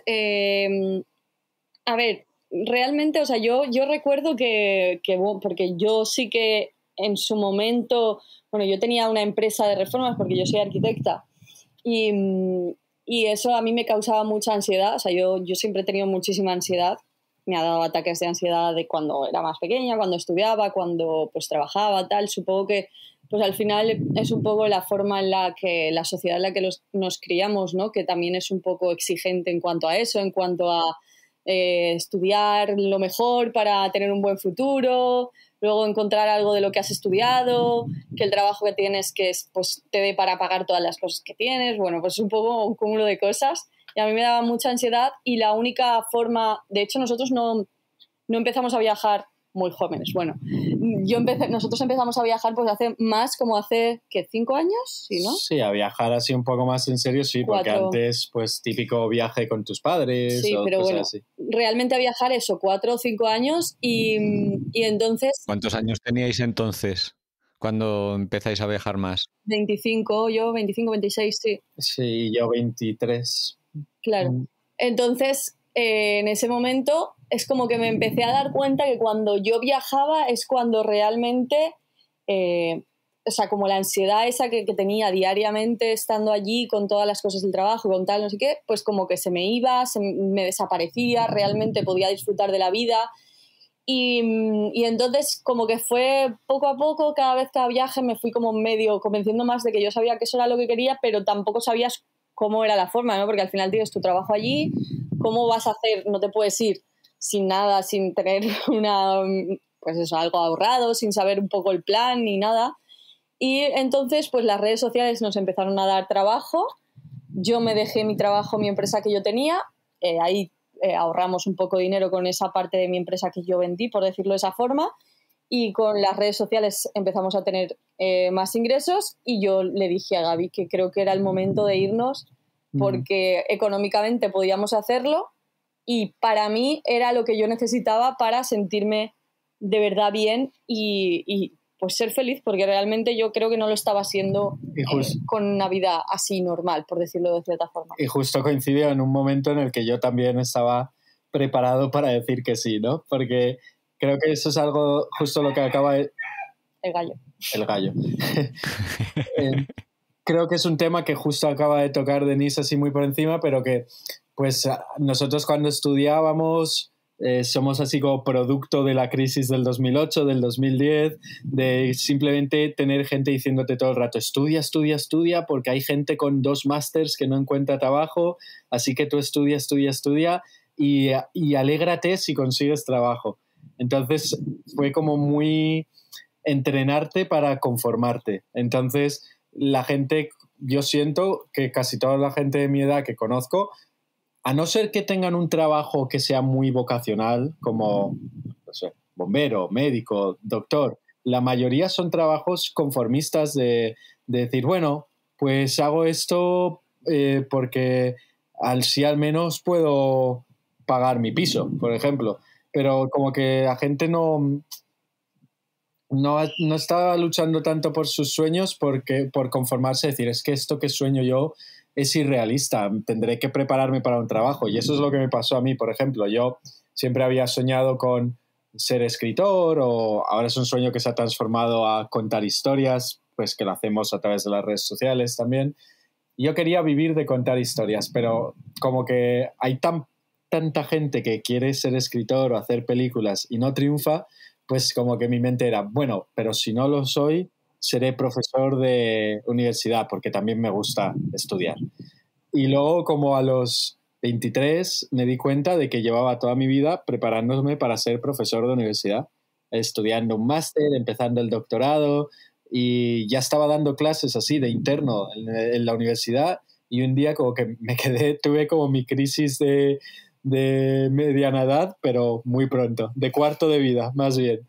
B: a ver, realmente, o sea, yo recuerdo que, porque yo sí que en su momento, bueno, yo tenía una empresa de reformas porque yo soy arquitecta y eso a mí me causaba mucha ansiedad, o sea, yo siempre he tenido muchísima ansiedad, me ha dado ataques de ansiedad de cuando era más pequeña, cuando estudiaba, cuando pues trabajaba, tal, supongo que pues al final es un poco la forma en la que la sociedad en la que nos criamos, ¿no? Que también es un poco exigente en cuanto a eso, en cuanto a estudiar lo mejor para tener un buen futuro, luego encontrar algo de lo que has estudiado, que el trabajo que tienes pues, te dé para pagar todas las cosas que tienes, bueno, pues es un poco un cúmulo de cosas y a mí me daba mucha ansiedad y la única forma, de hecho nosotros no empezamos a viajar muy jóvenes, bueno, nosotros empezamos a viajar pues hace, ¿qué? 5 años, ¿sí, no?
C: Sí, a viajar así un poco más en serio, sí,
B: 4.
C: Porque antes, pues típico viaje con tus padres,
B: sí,
C: o
B: pero
C: cosas
B: bueno,
C: así.
B: Realmente a viajar eso, 4 o 5 años y entonces...
A: ¿Cuántos años teníais entonces cuando empezáis a viajar más?
B: 25, yo 25, 26, sí.
C: Sí, yo 23.
B: Claro. Entonces, en ese momento es como que me empecé a dar cuenta que cuando yo viajaba es cuando realmente, o sea, como la ansiedad esa que tenía diariamente estando allí con todas las cosas del trabajo, con tal, no sé qué, pues como que se me iba, me desaparecía, realmente podía disfrutar de la vida. Y entonces como que fue poco a poco, cada vez cada viaje me fui como medio convenciendo más de que yo sabía que eso era lo que quería, pero tampoco sabías cómo era la forma, ¿no? Porque al final tienes tu trabajo allí, ¿cómo vas a hacer? No te puedes ir sin nada, sin tener pues eso, algo ahorrado, sin saber un poco el plan ni nada. Y entonces pues las redes sociales nos empezaron a dar trabajo, yo me dejé mi trabajo, mi empresa que yo tenía, ahí ahorramos un poco de dinero con esa parte de mi empresa que yo vendí, por decirlo de esa forma, y con las redes sociales empezamos a tener más ingresos y yo le dije a Gaby que creo que era el momento de irnos porque económicamente podíamos hacerlo y para mí era lo que yo necesitaba para sentirme de verdad bien y pues ser feliz, porque realmente yo creo que no lo estaba haciendo con una vida así normal, por decirlo de cierta forma.
C: Y justo coincidió en un momento en el que yo también estaba preparado para decir que sí, ¿no? Porque creo que eso es algo justo lo que acaba de...
B: El gallo.
C: El gallo. Creo que es un tema que justo acaba de tocar Denise así muy por encima, pero que pues nosotros cuando estudiábamos somos así como producto de la crisis del 2008, del 2010, de simplemente tener gente diciéndote todo el rato, estudia, estudia, estudia, porque hay gente con 2 másters que no encuentra trabajo, así que tú estudia, estudia, estudia y alégrate si consigues trabajo. Entonces fue como muy entrenarte para conformarte. Entonces la gente, yo siento que casi toda la gente de mi edad que conozco, a no ser que tengan un trabajo que sea muy vocacional, como, no sé, bombero, médico, doctor, la mayoría son trabajos conformistas de decir, bueno, pues hago esto porque si al menos puedo pagar mi piso, por ejemplo. Pero como que la gente no está luchando tanto por sus sueños por conformarse, decir, es que esto que sueño yo es irrealista, tendré que prepararme para un trabajo. Y eso es lo que me pasó a mí, por ejemplo. Yo siempre había soñado con ser escritor, o ahora es un sueño que se ha transformado a contar historias, pues que lo hacemos a través de las redes sociales también. Yo quería vivir de contar historias, pero como que hay tanta gente que quiere ser escritor o hacer películas y no triunfa, pues como que mi mente era, bueno, pero si no lo soy, seré profesor de universidad, porque también me gusta estudiar. Y luego, como a los 23, me di cuenta de que llevaba toda mi vida preparándome para ser profesor de universidad, estudiando un máster, empezando el doctorado, y ya estaba dando clases así de interno en la universidad, y un día como que tuve como mi crisis de mediana edad, pero muy pronto, de cuarto de vida, más bien.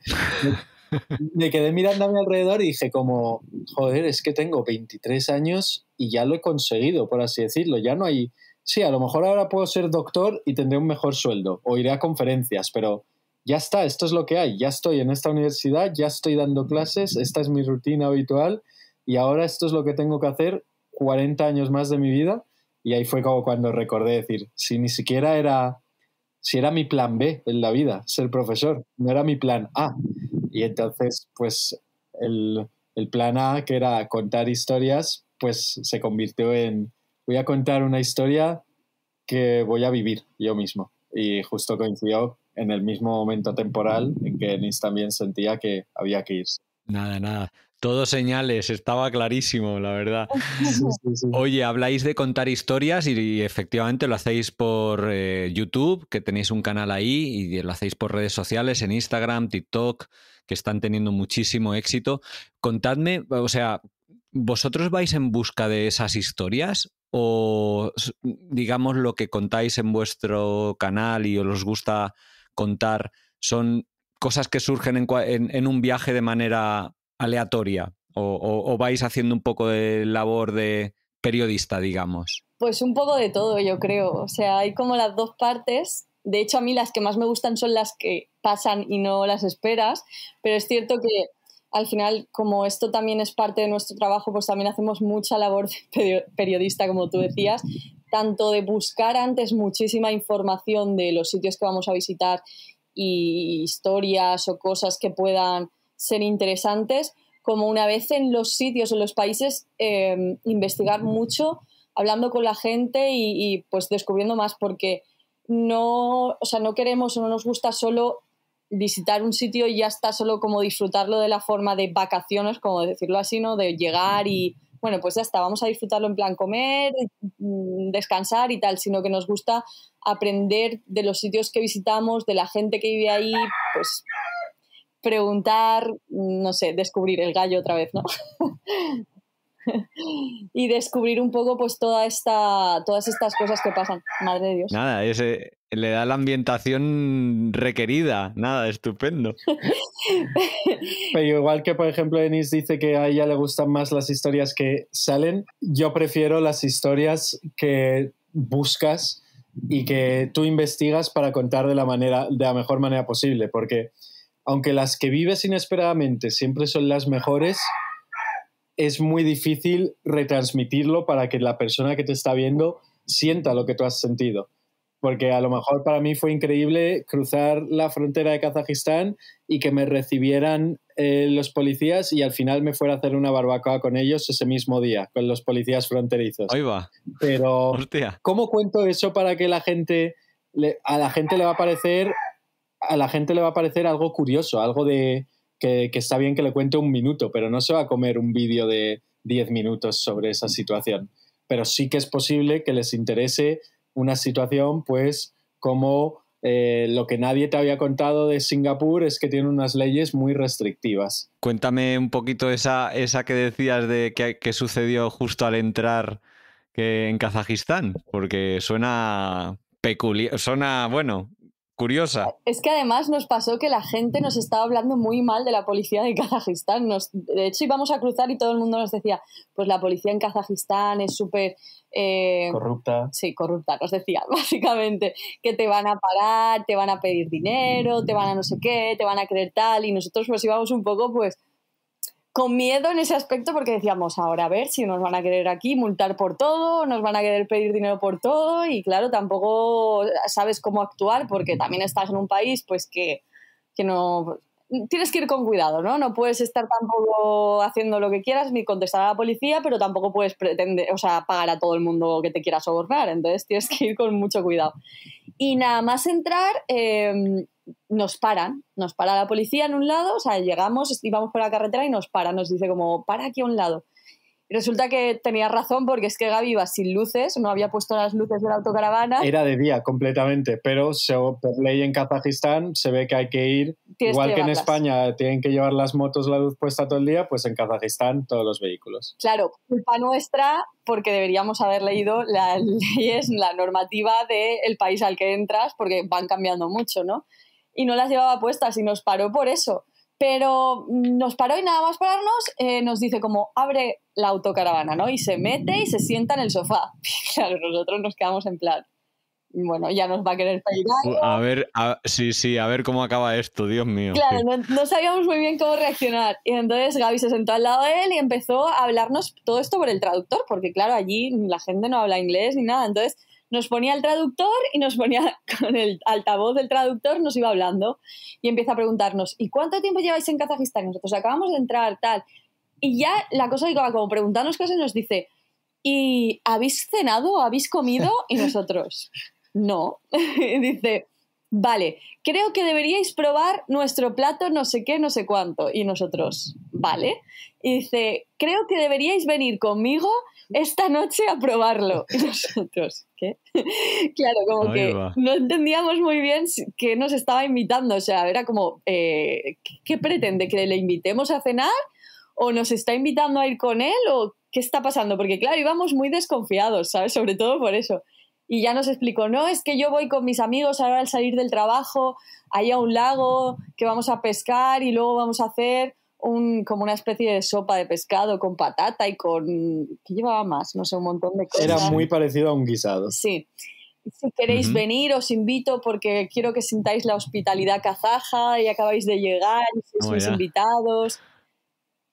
C: Me quedé mirando a mi alrededor y dije como, joder, es que tengo 23 años y ya lo he conseguido, por así decirlo. Ya no hay... Sí, a lo mejor ahora puedo ser doctor y tendré un mejor sueldo o iré a conferencias, pero ya está, esto es lo que hay. Ya estoy en esta universidad, ya estoy dando clases, esta es mi rutina habitual y ahora esto es lo que tengo que hacer 40 años más de mi vida. Y ahí fue como cuando recordé decir, si ni siquiera era... Si era mi plan B en la vida, ser profesor, no era mi plan A. Y entonces, pues, el plan A, que era contar historias, pues se convirtió en, voy a contar una historia que voy a vivir yo mismo. Y justo coincidió en el mismo momento temporal en que Nis también sentía que había que irse.
A: Nada, nada. Todo señales, estaba clarísimo, la verdad.
C: Sí, sí, sí.
A: Oye, habláis de contar historias y efectivamente lo hacéis por YouTube, que tenéis un canal ahí, y lo hacéis por redes sociales, en Instagram, TikTok, que están teniendo muchísimo éxito. Contadme, o sea, ¿vosotros vais en busca de esas historias o, digamos, lo que contáis en vuestro canal y os gusta contar son cosas que surgen en un viaje de manera aleatoria? ¿O vais haciendo un poco de labor de periodista, digamos?
B: Pues un poco de todo, yo creo. O sea, hay como las dos partes. De hecho, a mí las que más me gustan son las que pasan y no las esperas, pero es cierto que al final, como esto también es parte de nuestro trabajo, pues también hacemos mucha labor de periodista, como tú decías, tanto de buscar antes muchísima información de los sitios que vamos a visitar y historias o cosas que puedan ser interesantes, como una vez en los sitios, en los países, investigar mucho, hablando con la gente y pues descubriendo más, porque no queremos o no nos gusta solo visitar un sitio y ya está, solo como disfrutarlo de la forma de vacaciones, como decirlo así, ¿no? De llegar y, bueno, pues ya está, vamos a disfrutarlo en plan comer, descansar y tal, sino que nos gusta aprender de los sitios que visitamos, de la gente que vive ahí, pues preguntar, no sé, descubrir el gallo otra vez, ¿no? Y descubrir un poco pues todas estas cosas que pasan. Madre de Dios.
A: Nada, le da la ambientación requerida. Nada, estupendo.
C: Pero igual que, por ejemplo, Denise dice que a ella le gustan más las historias que salen, yo prefiero las historias que buscas y que tú investigas para contar de la mejor manera posible, porque aunque las que vives inesperadamente siempre son las mejores, es muy difícil retransmitirlo para que la persona que te está viendo sienta lo que tú has sentido. Porque a lo mejor para mí fue increíble cruzar la frontera de Kazajistán y que me recibieran los policías y al final me fuera a hacer una barbacoa con ellos ese mismo día, con los policías fronterizos.
A: Ahí va.
C: Pero,
A: hostia,
C: ¿cómo cuento eso para que a la gente le va a parecer, algo curioso, algo de que está bien que le cuente un minuto, pero no se va a comer un vídeo de 10 minutos sobre esa situación? Pero sí que es posible que les interese una situación, pues, como lo que nadie te había contado de Singapur es que tiene unas leyes muy restrictivas.
A: cuéntame un poquito esa que decías de que sucedió justo al entrar en Kazajistán, porque suena peculiar, suena, bueno, curiosa.
B: Es que además nos pasó que la gente nos estaba hablando muy mal de la policía de Kazajistán. De hecho, íbamos a cruzar y todo el mundo nos decía, pues la policía en Kazajistán es súper...
C: corrupta.
B: Sí, corrupta, nos decía, básicamente, que te van a parar, te van a pedir dinero, te van a no sé qué, te van a querer tal, y nosotros pues íbamos un poco pues con miedo en ese aspecto porque decíamos, ahora a ver si nos van a querer aquí multar por todo, nos van a querer pedir dinero por todo y claro, tampoco sabes cómo actuar porque también estás en un país pues que no... Tienes que ir con cuidado, ¿no? No puedes estar tampoco haciendo lo que quieras ni contestar a la policía, pero tampoco puedes pretender, o sea, pagar a todo el mundo que te quiera sobornar, entonces tienes que ir con mucho cuidado. Y nada más entrar, nos para la policía en un lado, o sea, llegamos, íbamos por la carretera y nos dice como, para aquí a un lado. Y resulta que tenía razón porque es que Gaby iba sin luces, no había puesto las luces de la autocaravana.
C: Era de día completamente, pero por ley en Kazajistán se ve que hay que ir, igual que en España tienen que llevar las motos la luz puesta todo el día, pues en Kazajistán todos los vehículos.
B: Claro, culpa nuestra porque deberíamos haber leído las leyes, la normativa del país al que entras porque van cambiando mucho, ¿no? Y no las llevaba puestas y nos paró por eso. Pero nos paró y nada más pararnos nos dice como abre la autocaravana, ¿no? Y se mete y se sienta en el sofá. Claro, nosotros nos quedamos en plan, bueno, ya nos va a querer pedir algo.
A: A ver, sí, a ver cómo acaba esto, Dios mío.
B: Claro,
A: Sí.
B: no sabíamos muy bien cómo reaccionar. Y entonces Gaby se sentó al lado de él y empezó a hablarnos todo esto por el traductor, porque claro, allí la gente no habla inglés ni nada. Entonces nos ponía el traductor y nos ponía con el altavoz del traductor, nos iba hablando y empieza a preguntarnos, ¿y cuánto tiempo lleváis en Kazajistán? Nosotros acabamos de entrar, tal. Y ya la cosa iba como preguntarnos cosas y nos dice, ¿y habéis cenado? ¿Habéis comido? Y nosotros, no. Y dice, vale, creo que deberíais probar nuestro plato no sé qué, no sé cuánto. Y nosotros, vale. Y dice, creo que deberíais venir conmigo esta noche a probarlo. Y nosotros, ¿qué? Claro, como
A: Ahí
B: que
A: va.
B: no entendíamos muy bien qué nos estaba invitando. O sea, era como, ¿qué pretende? ¿Que le invitemos a cenar? ¿O nos está invitando a ir con él? ¿O qué está pasando? Porque claro, íbamos muy desconfiados, ¿sabes? Sobre todo por eso. Y ya nos explicó, no, es que yo voy con mis amigos ahora al salir del trabajo, ahí a un lago, que vamos a pescar y luego vamos a hacer como una especie de sopa de pescado con patata y con... ¿Qué llevaba más? No sé, un montón de cosas.
C: Era muy parecido a un guisado.
B: Sí. Si queréis venir, os invito porque quiero que sintáis la hospitalidad kazaja y acabáis de llegar y sois mis invitados.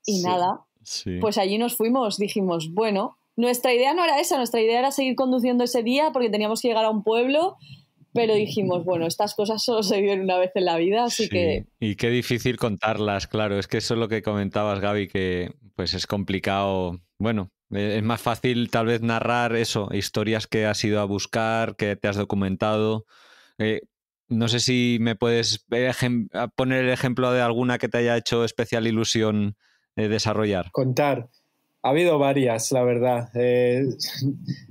B: Y nada,
A: Sí.
B: pues allí nos fuimos, dijimos, bueno, nuestra idea no era esa, nuestra idea era seguir conduciendo ese día porque teníamos que llegar a un pueblo, pero dijimos, bueno, estas cosas solo se viven una vez en la vida, así que...
A: Y qué difícil contarlas, claro, es que eso es lo que comentabas, Gaby, que pues es complicado, bueno, es más fácil tal vez narrar eso, historias que has ido a buscar, que te has documentado. No sé si me puedes poner el ejemplo de alguna que te haya hecho especial ilusión desarrollar.
C: Contar. Ha habido varias, la verdad.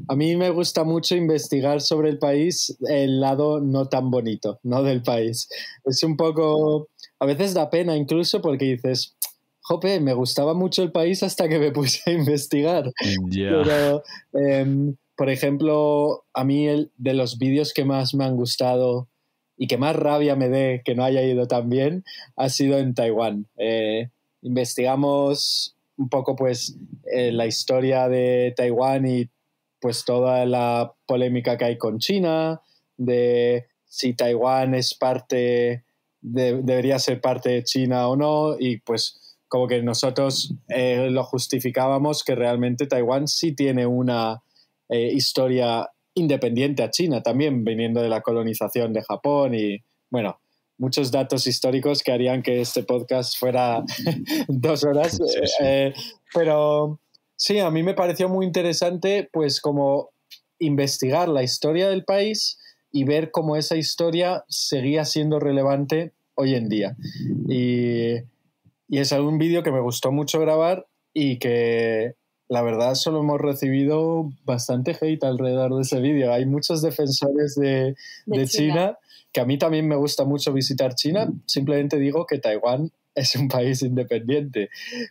C: A mí me gusta mucho investigar sobre el país, el lado no tan bonito, ¿no? Del país. Es un poco... A veces da pena incluso porque dices, jope, me gustaba mucho el país hasta que me puse a investigar.
A: Yeah.
C: Pero, por ejemplo, a mí de los vídeos que más me han gustado y que más rabia me dé que no haya ido tan bien ha sido en Taiwán. Investigamos un poco pues la historia de Taiwán y pues toda la polémica que hay con China, de si Taiwán es debería ser parte de China o no, y pues como que nosotros lo justificábamos que realmente Taiwán sí tiene una historia independiente a China también, viniendo de la colonización de Japón y, bueno, muchos datos históricos que harían que este podcast fuera 2 horas.
A: Sí, sí.
C: Pero sí, a mí me pareció muy interesante pues como investigar la historia del país y ver cómo esa historia seguía siendo relevante hoy en día. Y es un vídeo que me gustó mucho grabar y que la verdad solo hemos recibido bastante hate alrededor de ese vídeo. Hay muchos defensores de China, que a mí también me gusta mucho visitar China. Simplemente digo que Taiwán es un país independiente.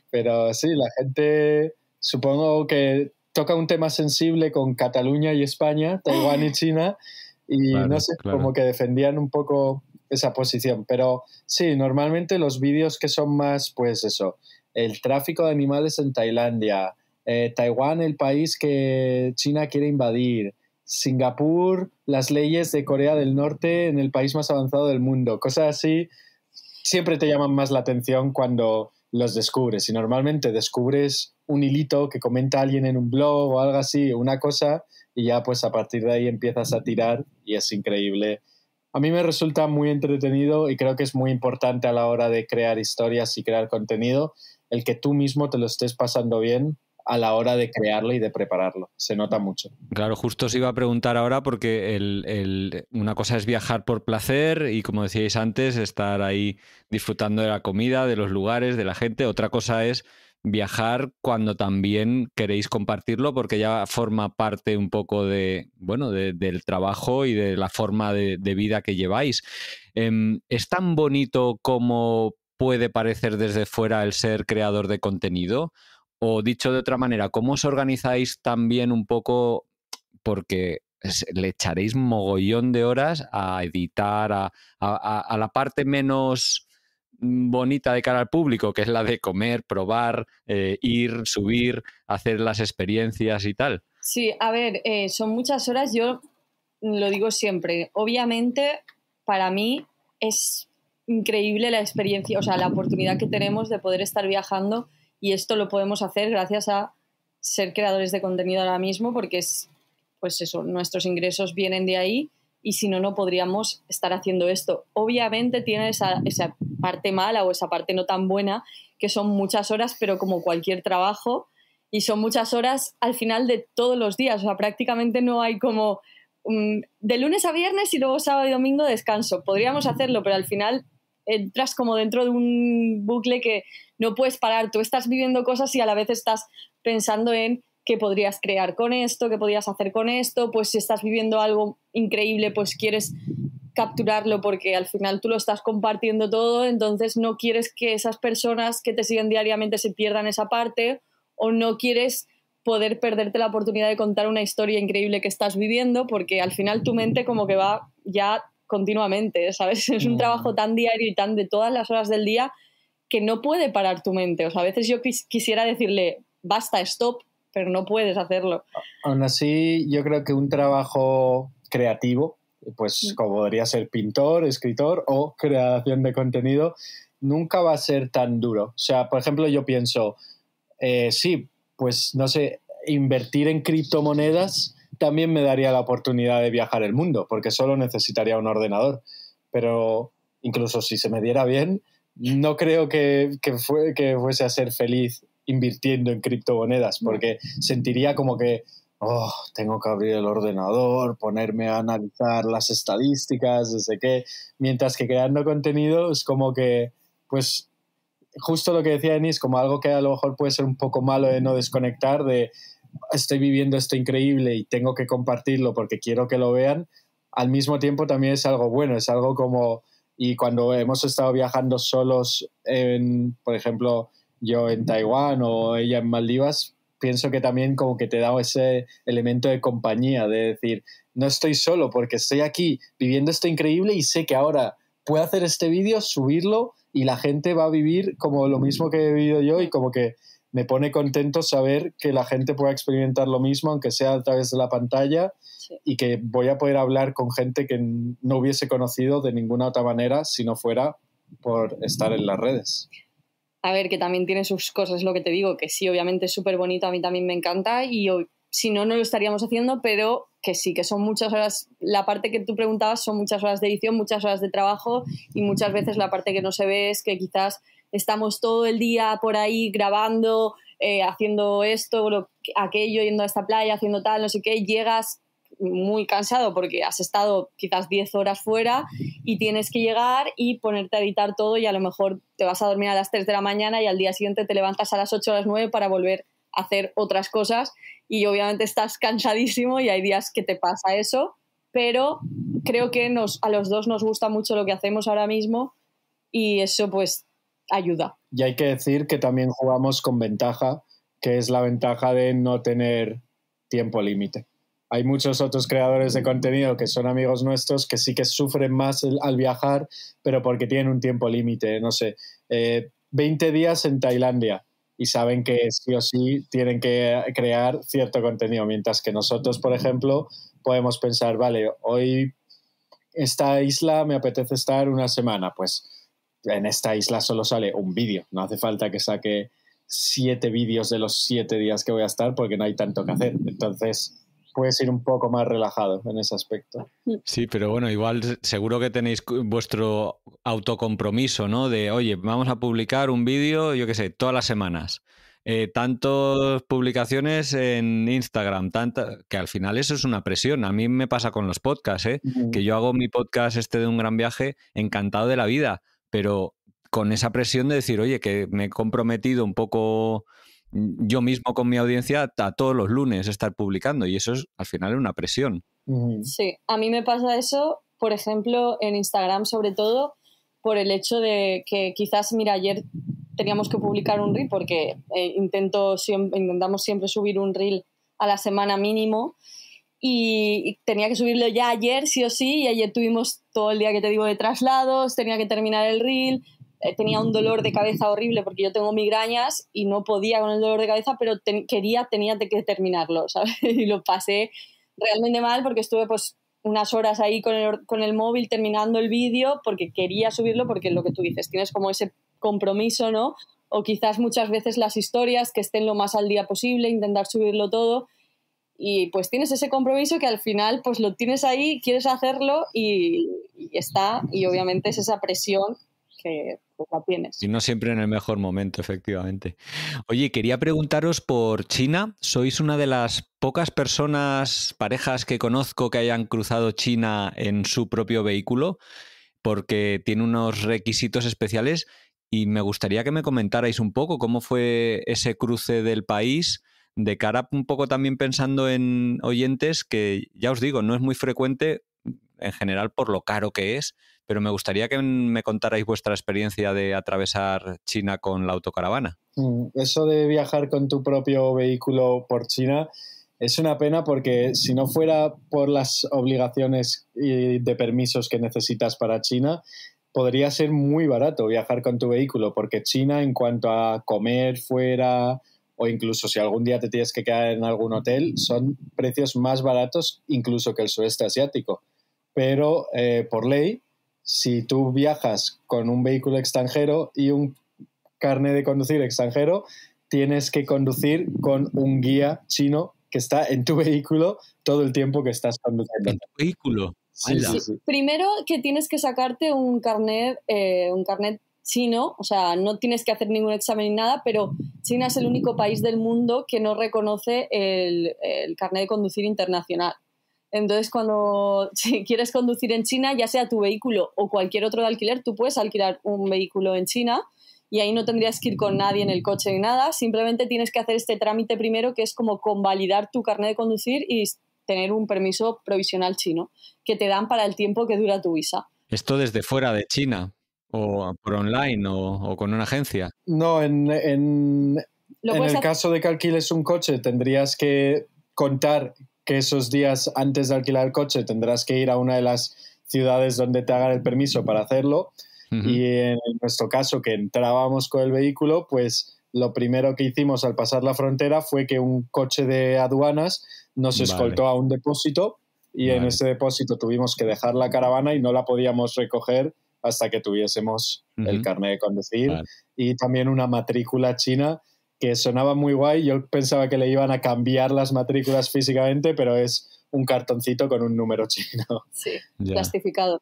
C: Pero sí, la gente supongo que toca un tema sensible con Cataluña y España, Taiwán y China, y
A: Claro,
C: no sé,
A: claro.
C: como que defendían un poco esa posición. Pero sí, normalmente los vídeos que son más, pues eso, el tráfico de animales en Tailandia, Taiwán, el país que China quiere invadir, Singapur, las leyes de Corea del Norte en el país más avanzado del mundo, cosas así, siempre te llaman más la atención cuando los descubres. Y normalmente descubres un hilito que comenta alguien en un blog o algo así, una cosa, y ya pues a partir de ahí empiezas a tirar y es increíble. A mí me resulta muy entretenido y creo que es muy importante a la hora de crear historias y crear contenido el que tú mismo te lo estés pasando bien a la hora de crearlo y de prepararlo. Se nota mucho.
A: Claro, justo os iba a preguntar ahora porque una cosa es viajar por placer y, como decíais antes, estar ahí disfrutando de la comida, de los lugares, de la gente. Otra cosa es viajar cuando también queréis compartirlo porque ya forma parte un poco del trabajo y de la forma de vida que lleváis. ¿Es tan bonito como puede parecer desde fuera el ser creador de contenido? O dicho de otra manera, ¿cómo os organizáis también un poco? Porque le echaréis mogollón de horas a editar, a la parte menos bonita de cara al público, que es la de comer, probar, ir, subir, hacer las experiencias y tal.
B: Sí, a ver, son muchas horas, yo lo digo siempre. Obviamente, para mí es increíble la experiencia, o sea, la oportunidad que tenemos de poder estar viajando, y esto lo podemos hacer gracias a ser creadores de contenido ahora mismo, porque es, pues eso, nuestros ingresos vienen de ahí y si no, no podríamos estar haciendo esto. Obviamente tiene esa parte mala o esa parte no tan buena, que son muchas horas, pero como cualquier trabajo, y son muchas horas al final de todos los días, o sea, prácticamente no hay como de lunes a viernes y luego sábado y domingo descanso. Podríamos hacerlo, pero al final entras como dentro de un bucle que no puedes parar. Tú estás viviendo cosas y a la vez estás pensando en qué podrías crear con esto, qué podrías hacer con esto. Pues si estás viviendo algo increíble, pues quieres capturarlo porque al final tú lo estás compartiendo todo, entonces no quieres que esas personas que te siguen diariamente se pierdan esa parte, o no quieres poder perderte la oportunidad de contar una historia increíble que estás viviendo, porque al final tu mente como que va ya continuamente, ¿sabes? Es un trabajo tan diario y tan de todas las horas del día que no puede parar tu mente. O sea, a veces yo quisiera decirle, basta, stop, pero no puedes hacerlo.
C: Aún así, yo creo que un trabajo creativo, pues como podría ser pintor, escritor o creación de contenido, nunca va a ser tan duro. O sea, por ejemplo, yo pienso, sí, pues no sé, invertir en criptomonedas también me daría la oportunidad de viajar el mundo, porque solo necesitaría un ordenador. Pero incluso si se me diera bien, no creo que fuese a ser feliz invirtiendo en criptomonedas, porque sentiría como que tengo que abrir el ordenador, ponerme a analizar las estadísticas, no sé qué, mientras que creando contenido es como que, pues, justo lo que decía Denis, como algo que a lo mejor puede ser un poco malo de no desconectar, de estoy viviendo esto increíble y tengo que compartirlo porque quiero que lo vean, al mismo tiempo también es algo bueno, es algo como, y cuando hemos estado viajando solos, por ejemplo, yo en Taiwán o ella en Maldivas, pienso que también como que te da ese elemento de compañía, de decir, no estoy solo porque estoy aquí viviendo esto increíble y sé que ahora puedo hacer este vídeo, subirlo y la gente va a vivir como lo mismo que he vivido yo, y como que me pone contento saber que la gente pueda experimentar lo mismo, aunque sea a través de la pantalla, sí, y que voy a poder hablar con gente que no hubiese conocido de ninguna otra manera si no fuera por estar en las redes.
B: A ver, que también tiene sus cosas, lo que te digo, que sí, obviamente es súper bonito, a mí también me encanta, y si no, no lo estaríamos haciendo, pero que sí, que son muchas horas, la parte que tú preguntabas son muchas horas de edición, muchas horas de trabajo, y muchas veces la parte que no se ve es que quizás estamos todo el día por ahí grabando, haciendo esto, aquello, yendo a esta playa, haciendo tal, no sé qué, llegas muy cansado porque has estado quizás 10 horas fuera y tienes que llegar y ponerte a editar todo, y a lo mejor te vas a dormir a las 3 de la mañana y al día siguiente te levantas a las 8 o las 9 para volver a hacer otras cosas, y obviamente estás cansadísimo y hay días que te pasa eso, pero creo que a los dos nos gusta mucho lo que hacemos ahora mismo y eso pues ayuda.
C: Y hay que decir que también jugamos con ventaja, que es la ventaja de no tener tiempo límite. Hay muchos otros creadores de contenido que son amigos nuestros que sí que sufren más al viajar, pero porque tienen un tiempo límite, no sé, 20 días en Tailandia y saben que sí o sí tienen que crear cierto contenido, mientras que nosotros, por ejemplo, podemos pensar, vale, hoy esta isla me apetece estar una semana, pues en esta isla solo sale un vídeo, no hace falta que saque 7 vídeos de los 7 días que voy a estar porque no hay tanto que hacer, entonces puedes ir un poco más relajado en ese aspecto.
A: Sí, pero bueno, igual seguro que tenéis vuestro autocompromiso, ¿no? De, oye, vamos a publicar un vídeo, yo qué sé, todas las semanas. Tantas publicaciones en Instagram, que al final eso es una presión. A mí me pasa con los podcasts, que yo hago mi podcast de un gran viaje encantado de la vida, pero con esa presión de decir, oye, que me he comprometido un poco yo mismo con mi audiencia a todos los lunes estar publicando, y eso es al final una presión.
B: Sí, a mí me pasa eso, por ejemplo, en Instagram sobre todo, por el hecho de que quizás, mira, ayer teníamos que publicar un reel porque intentamos siempre subir un reel a la semana mínimo, y tenía que subirlo ya ayer sí o sí, y ayer tuvimos todo el día que te digo de traslados, tenía que terminar el reel, tenía un dolor de cabeza horrible porque yo tengo migrañas y no podía con el dolor de cabeza, pero tenía que terminarlo, ¿sabes? Y lo pasé realmente mal porque estuve pues unas horas ahí con el móvil terminando el vídeo porque quería subirlo, porque lo que tú dices, tienes como ese compromiso, ¿no? O quizás muchas veces las historias que estén lo más al día posible, intentar subirlo todo, y pues tienes ese compromiso que al final pues lo tienes ahí, quieres hacerlo y está, y obviamente es esa presión que pues la tienes.
A: Y no siempre en el mejor momento, efectivamente. Oye, quería preguntaros por China. ¿Sois una de las pocas parejas que conozco que hayan cruzado China en su propio vehículo? Porque tiene unos requisitos especiales y me gustaría que me comentarais un poco cómo fue ese cruce del país, de cara un poco también pensando en oyentes que, ya os digo, no es muy frecuente en general por lo caro que es, pero me gustaría que me contarais vuestra experiencia de atravesar China con la autocaravana.
C: Eso de viajar con tu propio vehículo por China es una pena, porque si no fuera por las obligaciones de permisos que necesitas para China, podría ser muy barato viajar con tu vehículo, porque China, en cuanto a comer fuera o incluso si algún día te tienes que quedar en algún hotel, son precios más baratos incluso que el sudeste asiático. Pero por ley, si tú viajas con un vehículo extranjero y un carnet de conducir extranjero, tienes que conducir con un guía chino que está en tu vehículo todo el tiempo que estás conduciendo.
A: ¿En tu vehículo?
C: Sí, sí, sí.
B: Primero que tienes que sacarte un carnet chino, o sea, no tienes que hacer ningún examen ni nada, pero China es el único país del mundo que no reconoce el carnet de conducir internacional. Entonces, si quieres conducir en China, ya sea tu vehículo o cualquier otro de alquiler, tú puedes alquilar un vehículo en China y ahí no tendrías que ir con nadie en el coche ni nada. Simplemente tienes que hacer este trámite primero, que es como convalidar tu carnet de conducir y tener un permiso provisional chino, que te dan para el tiempo que dura tu visa.
A: ¿Esto desde fuera de China? ¿O por online o con una agencia?
C: No, en el caso de que alquiles un coche, tendrías que contar que esos días antes de alquilar el coche tendrás que ir a una de las ciudades donde te hagan el permiso para hacerlo. Uh-huh. Y en nuestro caso, que entrábamos con el vehículo, pues lo primero que hicimos al pasar la frontera fue que un coche de aduanas nos escoltó a un depósito, y en ese depósito tuvimos que dejar la caravana y no la podíamos recoger hasta que tuviésemos el carnet de conducir y también una matrícula china, que sonaba muy guay. Yo pensaba que le iban a cambiar las matrículas físicamente, pero es un cartoncito con un número chino.
B: Sí, plastificado.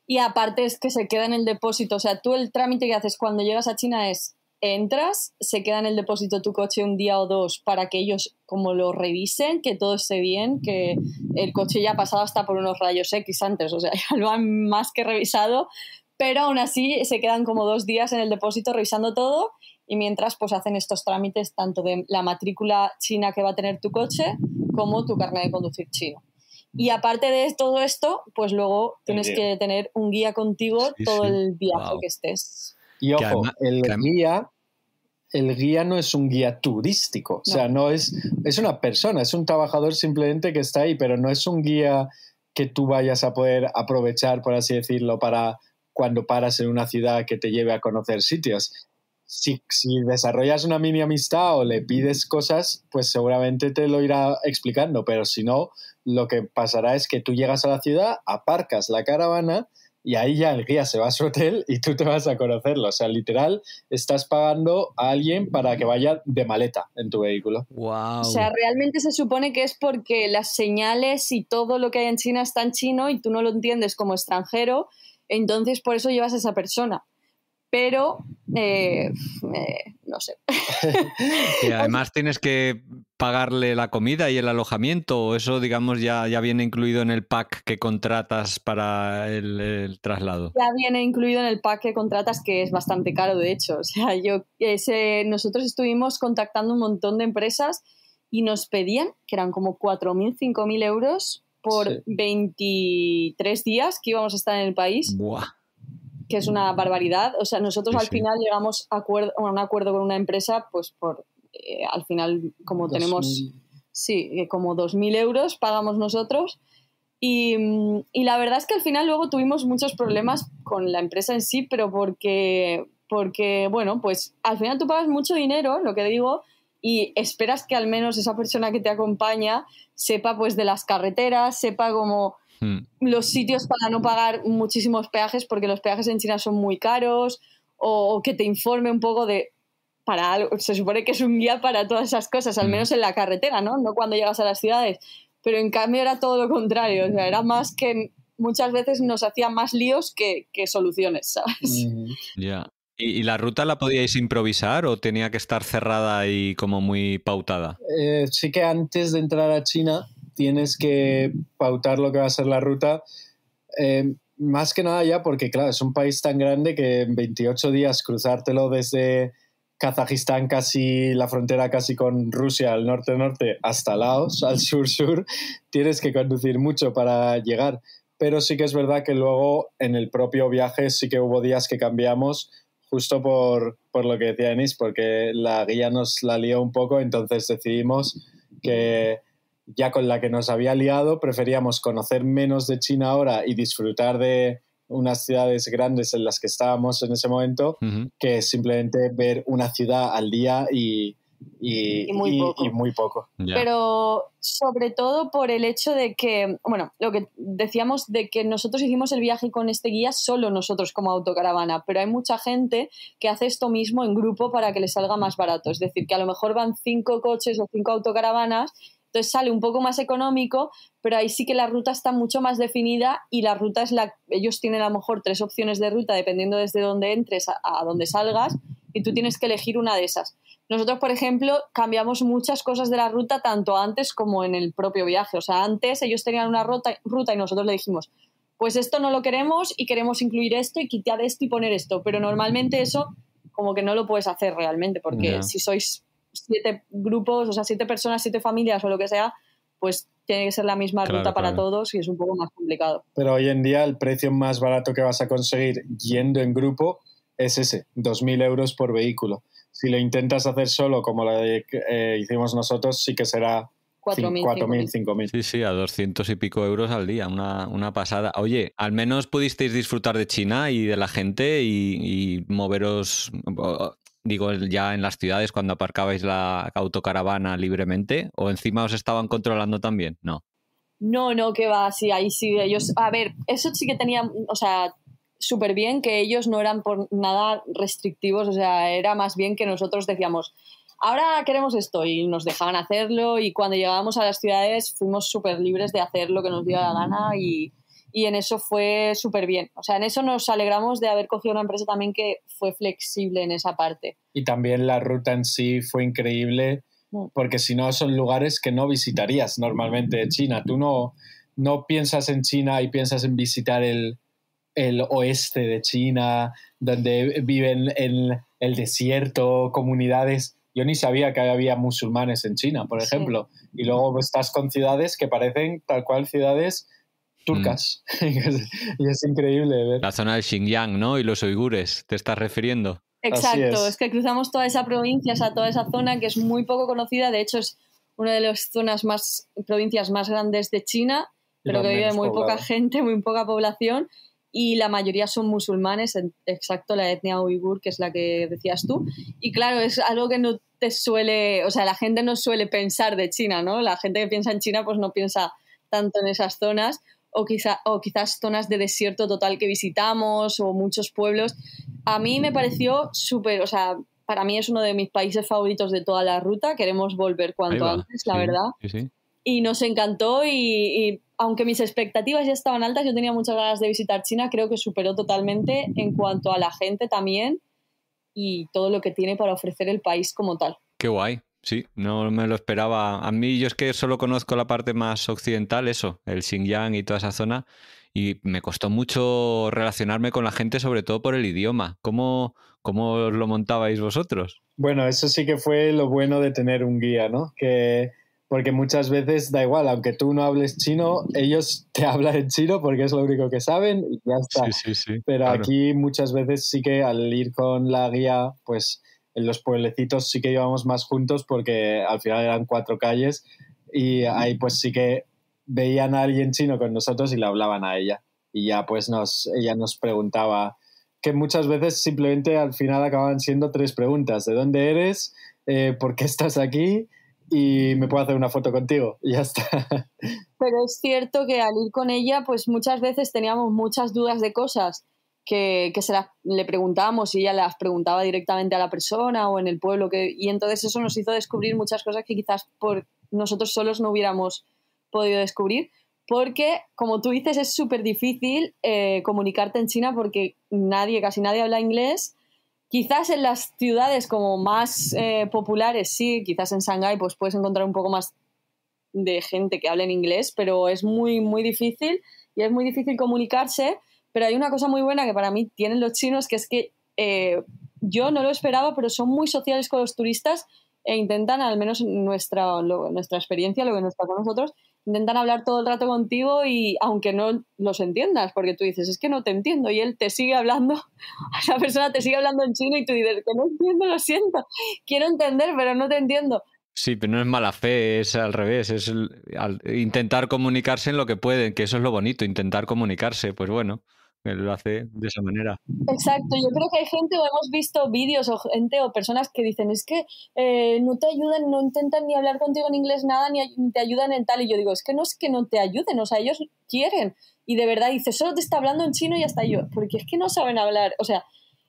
B: Y aparte es que se queda en el depósito. O sea, tú el trámite que haces cuando llegas a China es, entras, se queda en el depósito tu coche un día o dos para que ellos como lo revisen, que todo esté bien, que el coche ya ha pasado hasta por unos rayos X antes, o sea, ya lo han más que revisado, pero aún así se quedan como 2 días en el depósito revisando todo y mientras pues hacen estos trámites tanto de la matrícula china que va a tener tu coche como tu carnet de conducir chino. Y aparte de todo esto, pues luego tienes que tener un guía contigo todo el viaje que estés.
C: Y ojo, además, el guía no es un guía turístico, o sea, no es una persona, es un trabajador simplemente que está ahí, pero no es un guía que tú vayas a poder aprovechar, por así decirlo, para cuando paras en una ciudad que te lleve a conocer sitios. Si desarrollas una mini amistad o le pides cosas, pues seguramente te lo irá explicando, pero si no, lo que pasará es que tú llegas a la ciudad, aparcas la caravana y ahí ya el guía se va a su hotel y tú te vas a conocerlo. O sea, literal, estás pagando a alguien para que vaya de maleta en tu vehículo.
A: Wow.
B: O sea, realmente se supone que es porque las señales y todo lo que hay en China está en chino y tú no lo entiendes como extranjero, entonces por eso llevas a esa persona. Pero, no sé.
A: Y además tienes que pagarle la comida y el alojamiento, o eso, digamos, ya viene incluido en el pack que contratas para el traslado.
B: Ya viene incluido en el pack que contratas, que es bastante caro, de hecho. O sea, nosotros estuvimos contactando un montón de empresas y nos pedían, que eran como 4.000, 5.000 euros por 23 días que íbamos a estar en el país.
A: ¡Buah!
B: Que es una barbaridad. O sea, nosotros al final llegamos a un acuerdo con una empresa, pues al final, como
C: 2000.
B: tenemos, como 2.000 euros pagamos nosotros. Y la verdad es que al final luego tuvimos muchos problemas con la empresa en sí, pero porque, bueno, pues al final tú pagas mucho dinero, lo que digo, y esperas que al menos esa persona que te acompaña sepa pues de las carreteras, sepa cómo los sitios para no pagar muchísimos peajes, porque los peajes en China son muy caros, o que te informe un poco para algo. Se supone que es un guía para todas esas cosas, al menos en la carretera, ¿no? No cuando llegas a las ciudades. Pero en cambio era todo lo contrario, o sea, era más que muchas veces nos hacía más líos que soluciones, ¿sabes?
A: Ya. ¿Y la ruta la podíais improvisar o tenía que estar cerrada y como muy pautada?
C: Sí que antes de entrar a China tienes que pautar lo que va a ser la ruta, más que nada ya porque, claro, es un país tan grande que en 28 días cruzártelo desde Kazajistán, casi la frontera casi con Rusia, al norte-norte, hasta Laos, al sur-sur, tienes que conducir mucho para llegar. Pero sí que es verdad que luego en el propio viaje sí que hubo días que cambiamos justo por lo que decía Denis, porque la guía nos la lió un poco, entonces decidimos que ya con la que nos había liado preferíamos conocer menos de China ahora y disfrutar de unas ciudades grandes en las que estábamos en ese momento, que simplemente ver una ciudad al día y muy poco.
A: Yeah.
B: Pero sobre todo por el hecho de que, bueno, lo que decíamos de que nosotros hicimos el viaje con este guía solo nosotros como autocaravana, pero hay mucha gente que hace esto mismo en grupo para que les salga más barato. Es decir, que a lo mejor van 5 coches o 5 autocaravanas, entonces sale un poco más económico, pero ahí sí que la ruta está mucho más definida y la ruta es ellos tienen a lo mejor 3 opciones de ruta dependiendo desde dónde entres a dónde salgas y tú tienes que elegir una de esas. Nosotros, por ejemplo, cambiamos muchas cosas de la ruta tanto antes como en el propio viaje. O sea, antes ellos tenían una ruta y nosotros le dijimos, pues esto no lo queremos y queremos incluir esto y quitar esto y poner esto. Pero normalmente eso como que no lo puedes hacer realmente porque si sois 7 grupos, o sea, 7 personas, 7 familias o lo que sea, pues tiene que ser la misma ruta para todos y es un poco más complicado.
C: Pero hoy en día el precio más barato que vas a conseguir yendo en grupo es ese, 2.000 euros por vehículo. Si lo intentas hacer solo, como la hicimos nosotros, sí que será 4.000, 5.000.
A: Sí, a 200 y pico euros al día, una pasada. Oye, al menos pudisteis disfrutar de China y de la gente y moveros, digo, ya en las ciudades cuando aparcabais la autocaravana libremente, ¿o encima os estaban controlando también? No.
B: No, que va, sí, ahí sí, ellos, a ver, eso sí que tenían, o sea, súper bien que ellos no eran por nada restrictivos, o sea, era más bien que nosotros decíamos, ahora queremos esto, y nos dejaban hacerlo, y cuando llegábamos a las ciudades fuimos súper libres de hacer lo que nos diera la gana, y en eso fue súper bien. O sea, en eso nos alegramos de haber cogido una empresa también que fue flexible en esa parte.
C: Y también la ruta en sí fue increíble, porque si no son lugares que no visitarías normalmente de China. Tú no piensas en China y piensas en visitar el oeste de China, donde viven en el desierto, comunidades. Yo ni sabía que había musulmanes en China, por ejemplo. Y luego estás con ciudades que parecen tal cual ciudades turcas. Y es increíble ver.
A: La zona del Xinjiang, ¿no? Y los uigures, ¿te estás refiriendo?
B: Exacto, es que cruzamos toda esa provincia, o sea, toda esa zona que es muy poco conocida. De hecho, es una de las provincias más grandes de China, pero que vive muy poca gente, muy poca población, y la mayoría son musulmanes, exacto, la etnia uigur, que es la que decías tú. Y claro, es algo que no te suele, o sea, la gente no suele pensar de China, ¿no? La gente que piensa en China pues no piensa tanto en esas zonas, o quizás zonas de desierto total que visitamos, o muchos pueblos. A mí me pareció súper, o sea, para mí es uno de mis países favoritos de toda la ruta, queremos volver cuanto antes, la verdad.
A: Sí.
B: Y nos encantó, y aunque mis expectativas ya estaban altas, yo tenía muchas ganas de visitar China, creo que superó totalmente en cuanto a la gente también y todo lo que tiene para ofrecer el país como tal.
A: Qué guay. Sí, no me lo esperaba. A mí, yo es que solo conozco la parte más occidental, eso, el Xinjiang y toda esa zona, y me costó mucho relacionarme con la gente, sobre todo por el idioma. ¿Cómo lo montabais vosotros?
C: Bueno, eso sí que fue lo bueno de tener un guía, ¿no? Porque muchas veces da igual, aunque tú no hables chino, ellos te hablan en chino porque es lo único que saben y ya está.
A: Sí,
C: Pero
A: claro.
C: Aquí muchas veces sí que al ir con la guía, pues en los pueblecitos sí que íbamos más juntos porque al final eran 4 calles y ahí pues sí que veían a alguien chino con nosotros y le hablaban a ella. Y ya pues ella nos preguntaba, que muchas veces simplemente al final acababan siendo 3 preguntas. ¿De dónde eres? ¿Por qué estás aquí? Y me puedo hacer una foto contigo y ya está.
B: Pero es cierto que al ir con ella, pues muchas veces teníamos muchas dudas de cosas que le preguntábamos y ella las preguntaba directamente a la persona o en el pueblo, y entonces eso nos hizo descubrir muchas cosas que quizás por nosotros solos no hubiéramos podido descubrir, porque como tú dices es súper difícil comunicarte en China porque casi nadie habla inglés. Quizás en las ciudades como más populares sí, quizás en Shanghái pues puedes encontrar un poco más de gente que habla en inglés, pero es muy, muy difícil y es muy difícil comunicarse. Pero hay una cosa muy buena que para mí tienen los chinos, que es que yo no lo esperaba, pero son muy sociales con los turistas e intentan, al menos nuestra experiencia, lo que nos pasa a nosotros, intentan hablar todo el rato contigo y aunque no los entiendas, porque tú dices, es que no te entiendo, y él te sigue hablando, esa persona te sigue hablando en chino y tú dices, que no entiendo, lo siento, quiero entender, pero no te entiendo.
A: Sí, pero no es mala fe, es al revés, es intentar comunicarse en lo que pueden, que eso es lo bonito, intentar comunicarse, pues bueno, él lo hace de esa manera.
B: Exacto, yo creo que hay gente, o hemos visto vídeos o gente o personas que dicen, es que no te ayudan, no intentan ni hablar contigo en inglés nada, ni te ayudan en tal, y yo digo, es que no te ayuden, o sea, ellos quieren, y de verdad dice, solo te está hablando en chino y ya está. Yo, porque es que no saben hablar, o sea,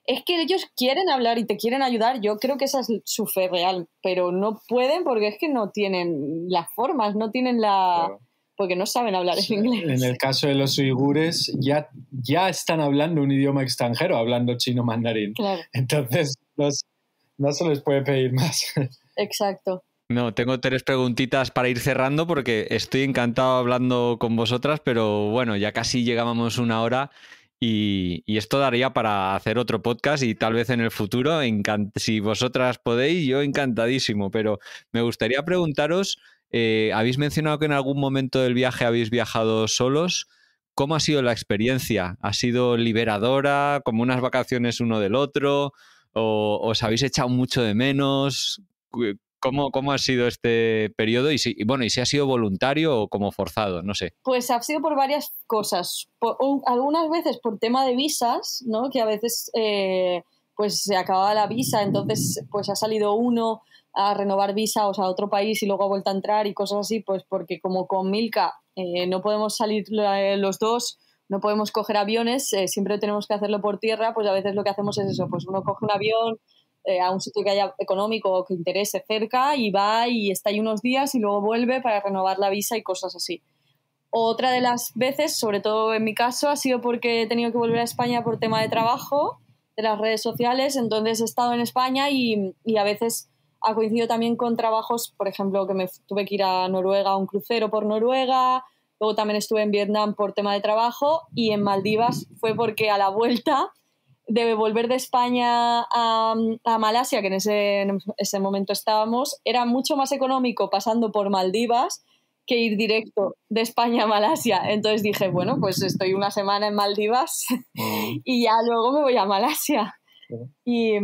B: es que ellos quieren hablar y te quieren ayudar, yo creo que esa es su fe real, pero no pueden porque es que no tienen las formas, no tienen
C: Claro.
B: Porque no saben hablar en inglés.
C: En el caso de los uigures, ya están hablando un idioma extranjero, hablando chino mandarín.
B: Claro.
C: Entonces, no se les puede pedir más.
B: Exacto.
A: No, tengo 3 preguntitas para ir cerrando porque estoy encantado hablando con vosotras, pero bueno, ya casi llegábamos 1 hora y esto daría para hacer otro podcast y tal vez en el futuro, si vosotras podéis, yo encantadísimo, pero me gustaría preguntaros, habéis mencionado que en algún momento del viaje habéis viajado solos. ¿Cómo ha sido la experiencia? ¿Ha sido liberadora, como unas vacaciones uno del otro? ¿O os habéis echado mucho de menos? ¿Cómo ha sido este periodo? Y si ha sido voluntario o como forzado, no sé.
B: Pues ha sido por varias cosas. Algunas veces por tema de visas, ¿no? Que a veces pues se acababa la visa, entonces pues ha salido uno a renovar visa a otro país y luego ha vuelto a entrar y cosas así, pues porque como con Milka no podemos salir los dos, no podemos coger aviones, siempre tenemos que hacerlo por tierra, pues a veces lo que hacemos es eso, pues uno coge un avión, a un sitio que haya económico o que interese cerca y va y está ahí unos días y luego vuelve para renovar la visa y cosas así. Otra de las veces, sobre todo en mi caso, ha sido porque he tenido que volver a España por tema de trabajo, de las redes sociales, entonces he estado en España y a veces ha coincidido también con trabajos, por ejemplo, que me tuve que ir a Noruega a un crucero por Noruega, luego también estuve en Vietnam por tema de trabajo y en Maldivas fue porque a la vuelta de volver de España a Malasia, que en ese momento estábamos, era mucho más económico pasando por Maldivas que ir directo de España a Malasia. Entonces dije, bueno, pues estoy una semana en Maldivas y ya luego me voy a Malasia. Y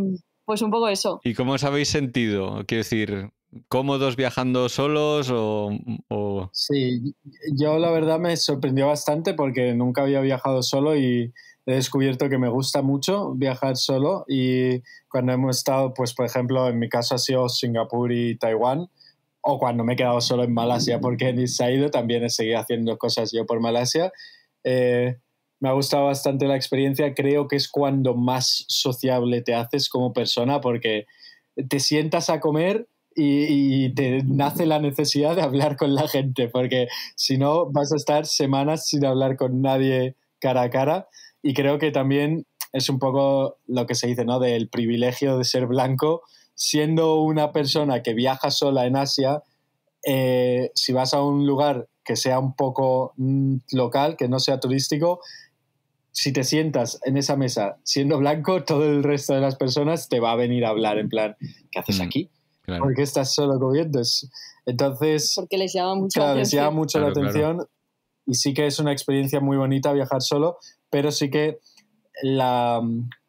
B: pues un poco eso.
A: ¿Y cómo os habéis sentido? Quiero decir, ¿cómodos viajando solos o...?
C: Sí, yo la verdad me sorprendió bastante porque nunca había viajado solo y he descubierto que me gusta mucho viajar solo, y cuando hemos estado, pues por ejemplo, en mi caso ha sido Singapur y Taiwán, o cuando me he quedado solo en Malasia porque ni se ha ido, también he seguido haciendo cosas yo por Malasia. Me ha gustado bastante la experiencia, creo que es cuando más sociable te haces como persona porque te sientas a comer y te nace la necesidad de hablar con la gente, porque si no vas a estar semanas sin hablar con nadie cara a cara. Y creo que también es un poco lo que se dice, ¿no?, del privilegio de ser blanco. Siendo una persona que viaja sola en Asia, si vas a un lugar que sea un poco local, que no sea turístico, si te sientas en esa mesa siendo blanco, todo el resto de las personas te va a venir a hablar en plan, ¿qué haces aquí?
A: Claro.
C: ¿Por qué estás solo comiendo? Entonces,
B: porque les llama mucho
C: claro,
B: la
C: les llama
B: atención.
C: mucho la atención, claro. Y sí que es una experiencia muy bonita viajar solo, pero sí que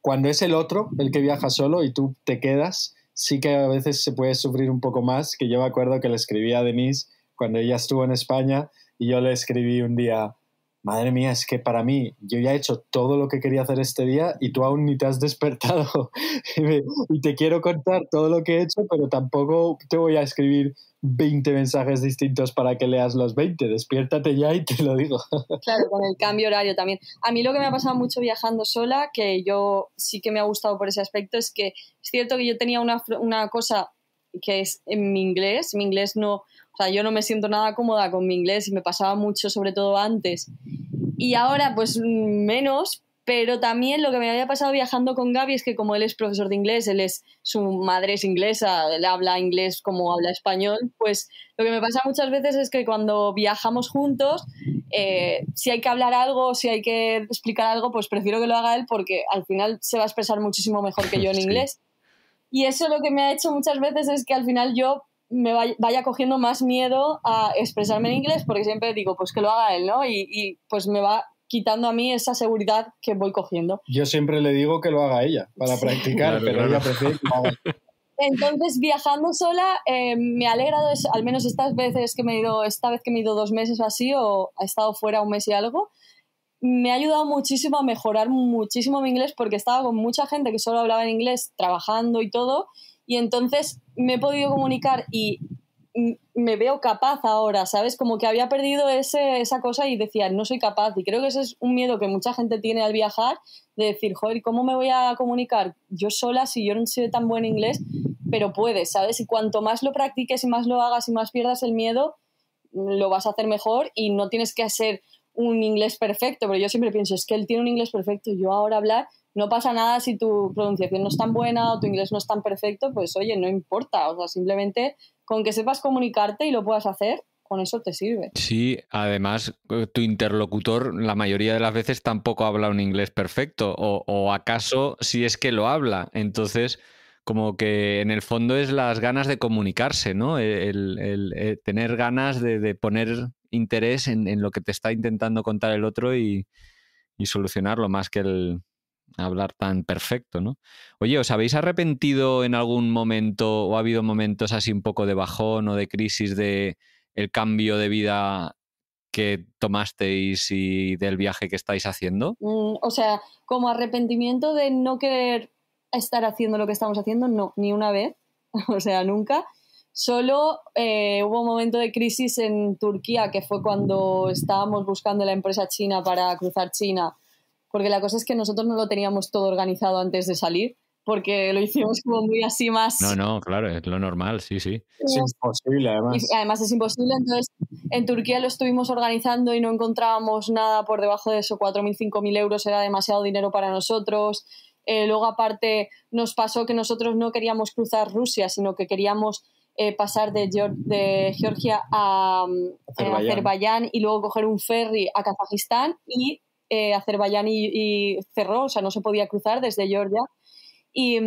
C: cuando es el otro el que viaja solo y tú te quedas, sí que a veces se puede sufrir un poco más, que yo me acuerdo que le escribí a Denise cuando ella estuvo en España y yo le escribí un día, madre mía, es que para mí, yo ya he hecho todo lo que quería hacer este día y tú aún ni te has despertado y te quiero contar todo lo que he hecho, pero tampoco te voy a escribir 20 mensajes distintos para que leas los 20. Despiértate ya y te lo digo.
B: Claro, con el cambio horario también. A mí lo que me ha pasado mucho viajando sola, que yo sí que me ha gustado por ese aspecto, es que es cierto que yo tenía una cosa que es en mi inglés no, o sea, yo no me siento nada cómoda con mi inglés y me pasaba mucho, sobre todo antes. Y ahora, pues menos, pero también lo que me había pasado viajando con Gaby es que como él es profesor de inglés, su madre es inglesa, él habla inglés como habla español, pues lo que me pasa muchas veces es que cuando viajamos juntos, si hay que hablar algo, si hay que explicar algo, pues prefiero que lo haga él porque al final se va a expresar muchísimo mejor que yo en inglés. Y eso lo que me ha hecho muchas veces es que al final yo me vaya cogiendo más miedo a expresarme en inglés porque siempre digo, pues que lo haga él, ¿no? Y pues me va quitando a mí esa seguridad que voy cogiendo.
C: Yo siempre le digo que lo haga ella para practicar, claro, pero ella prefiere que lo haga.
B: Entonces, viajando sola, me ha alegrado, al menos esta vez que me he ido 2 meses o así, o he estado fuera un mes y algo, me ha ayudado muchísimo a mejorar muchísimo mi inglés porque estaba con mucha gente que solo hablaba en inglés, trabajando y todo, y entonces me he podido comunicar y me veo capaz ahora, ¿sabes? Como que había perdido esa cosa y decía, no soy capaz. Y creo que ese es un miedo que mucha gente tiene al viajar, de decir, joder, ¿cómo me voy a comunicar yo sola si yo no sé tan buen inglés? Pero puedes, ¿sabes? Y cuanto más lo practiques y más lo hagas y más pierdas el miedo, lo vas a hacer mejor y no tienes que hacer un inglés perfecto. Pero yo siempre pienso, es que él tiene un inglés perfecto y yo ahora hablar... No pasa nada si tu pronunciación no es tan buena o tu inglés no es tan perfecto, pues oye, no importa. O sea, simplemente con que sepas comunicarte y lo puedas hacer, con eso te sirve.
A: Sí, además tu interlocutor la mayoría de las veces tampoco habla un inglés perfecto o acaso si es que lo habla. Entonces, como que en el fondo es las ganas de comunicarse, ¿no? El tener ganas de poner interés en lo que te está intentando contar el otro y solucionarlo más que el hablar tan perfecto, ¿no? Oye, ¿os habéis arrepentido en algún momento o ha habido momentos así un poco de bajón o de crisis de el cambio de vida que tomasteis y del viaje que estáis haciendo?
B: O sea, como arrepentimiento de no querer estar haciendo lo que estamos haciendo, no, ni una vez, o sea, nunca. Solo hubo un momento de crisis en Turquía, que fue cuando estábamos buscando la empresa china para cruzar China, porque la cosa es que nosotros no lo teníamos todo organizado antes de salir. porque lo hicimos como muy así más...
A: No, claro, es lo normal, sí.
C: Es imposible, además.
B: Y además es imposible, entonces en Turquía lo estuvimos organizando y no encontrábamos nada por debajo de eso, 4.000, 5.000 euros era demasiado dinero para nosotros. Luego aparte nos pasó que nosotros no queríamos cruzar Rusia, sino que queríamos pasar de Georgia a Azerbaiyán y luego coger un ferry a Kazajistán y Azerbaiyán y cerró, o sea, no se podía cruzar desde Georgia. Y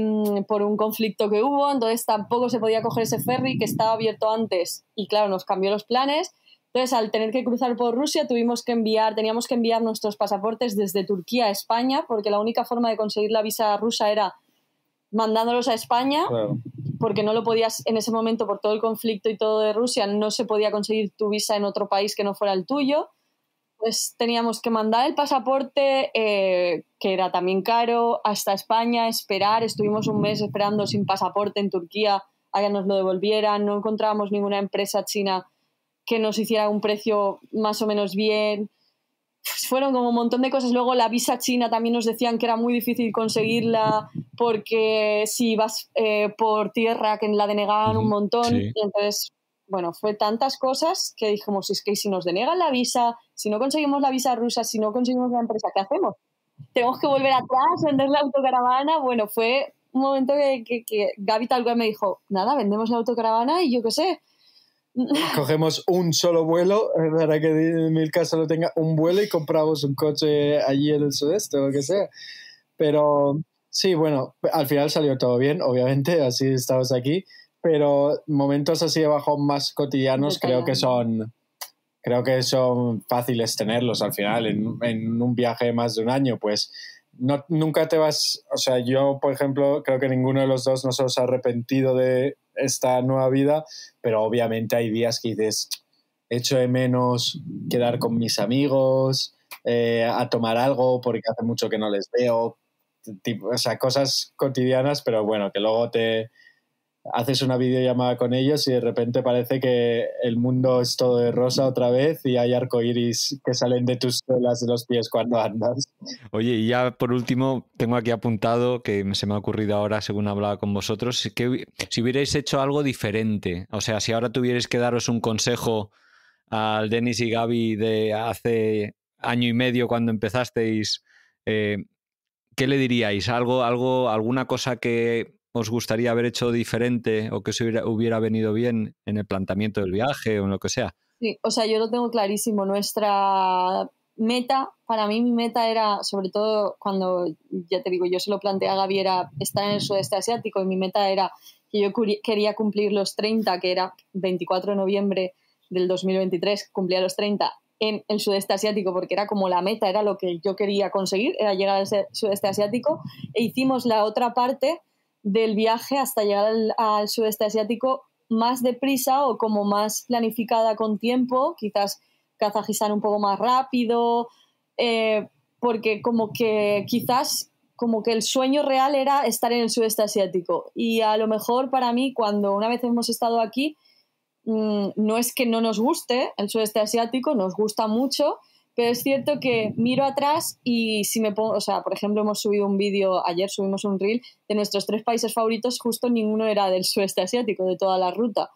B: por un conflicto que hubo, entonces tampoco se podía coger ese ferry que estaba abierto antes y claro, nos cambió los planes. Entonces al tener que cruzar por Rusia teníamos que enviar nuestros pasaportes desde Turquía a España, porque la única forma de conseguir la visa rusa era mandándolos a España,
C: Claro.
B: porque no lo podías en ese momento por todo el conflicto y todo de Rusia, no se podía conseguir tu visa en otro país que no fuera el tuyo. Pues teníamos que mandar el pasaporte, que era también caro, hasta España, esperar. Estuvimos un mes esperando sin pasaporte en Turquía a que nos lo devolvieran. No encontrábamos ninguna empresa china que nos hiciera un precio más o menos bien. Pues fueron como un montón de cosas. Luego la visa china también nos decían que era muy difícil conseguirla porque si ibas por tierra que la denegaban un montón.
A: Sí.
B: Y entonces... Bueno, fue tantas cosas que dijimos, es que si nos denegan la visa, si no conseguimos la visa rusa, si no conseguimos la empresa, ¿qué hacemos? Tenemos que volver atrás, vender la autocaravana. Bueno, fue un momento que Gaby tal cual me dijo, nada, vendemos la autocaravana y yo qué sé.
C: Cogemos un solo vuelo, para que Milka solo tenga un vuelo y compramos un coche allí en el sudeste o lo que sea. Pero sí, bueno, al final salió todo bien, obviamente, así estamos aquí. Pero momentos así de bajón más cotidianos creo que son fáciles tenerlos al final. En un viaje de más de un año, pues nunca te vas... O sea, yo, por ejemplo, creo que ninguno de los dos nos hemos arrepentido de esta nueva vida, pero obviamente hay días que dices, echo de menos quedar con mis amigos, a tomar algo porque hace mucho que no les veo. O sea, cosas cotidianas, pero bueno, que luego te... haces una videollamada con ellos y de repente parece que el mundo es todo de rosa otra vez y hay arcoíris que salen de tus suelas de los pies cuando andas.
A: Oye, y ya por último, tengo aquí apuntado, que se me ha ocurrido ahora según hablaba con vosotros, que si hubierais hecho algo diferente, o sea, si ahora tuvierais que daros un consejo al Denis y Gaby de hace año y medio cuando empezasteis, ¿qué le diríais? ¿Alguna cosa que os gustaría haber hecho diferente o que os hubiera venido bien en el planteamiento del viaje o en lo que sea?
B: Sí, o sea, yo lo tengo clarísimo. Nuestra meta, para mí mi meta era, sobre todo cuando, ya te digo, yo se lo planteé a Gaby, era estar en el sudeste asiático y mi meta era que yo quería cumplir los 30, que era 24 de noviembre del 2023, cumplía los 30 en el sudeste asiático porque era como la meta, era lo que yo quería conseguir, era llegar al sudeste asiático e hicimos la otra parte del viaje hasta llegar al sudeste asiático más deprisa o como más planificada con tiempo, quizás Kazajistán un poco más rápido, porque como que quizás como que el sueño real era estar en el sudeste asiático y a lo mejor para mí cuando una vez hemos estado aquí no es que no nos guste el sudeste asiático, nos gusta mucho, pero es cierto que miro atrás y si me pongo, o sea, por ejemplo, hemos subido un vídeo, ayer subimos un reel de nuestros 3 países favoritos, justo ninguno era del sudeste asiático, de toda la ruta.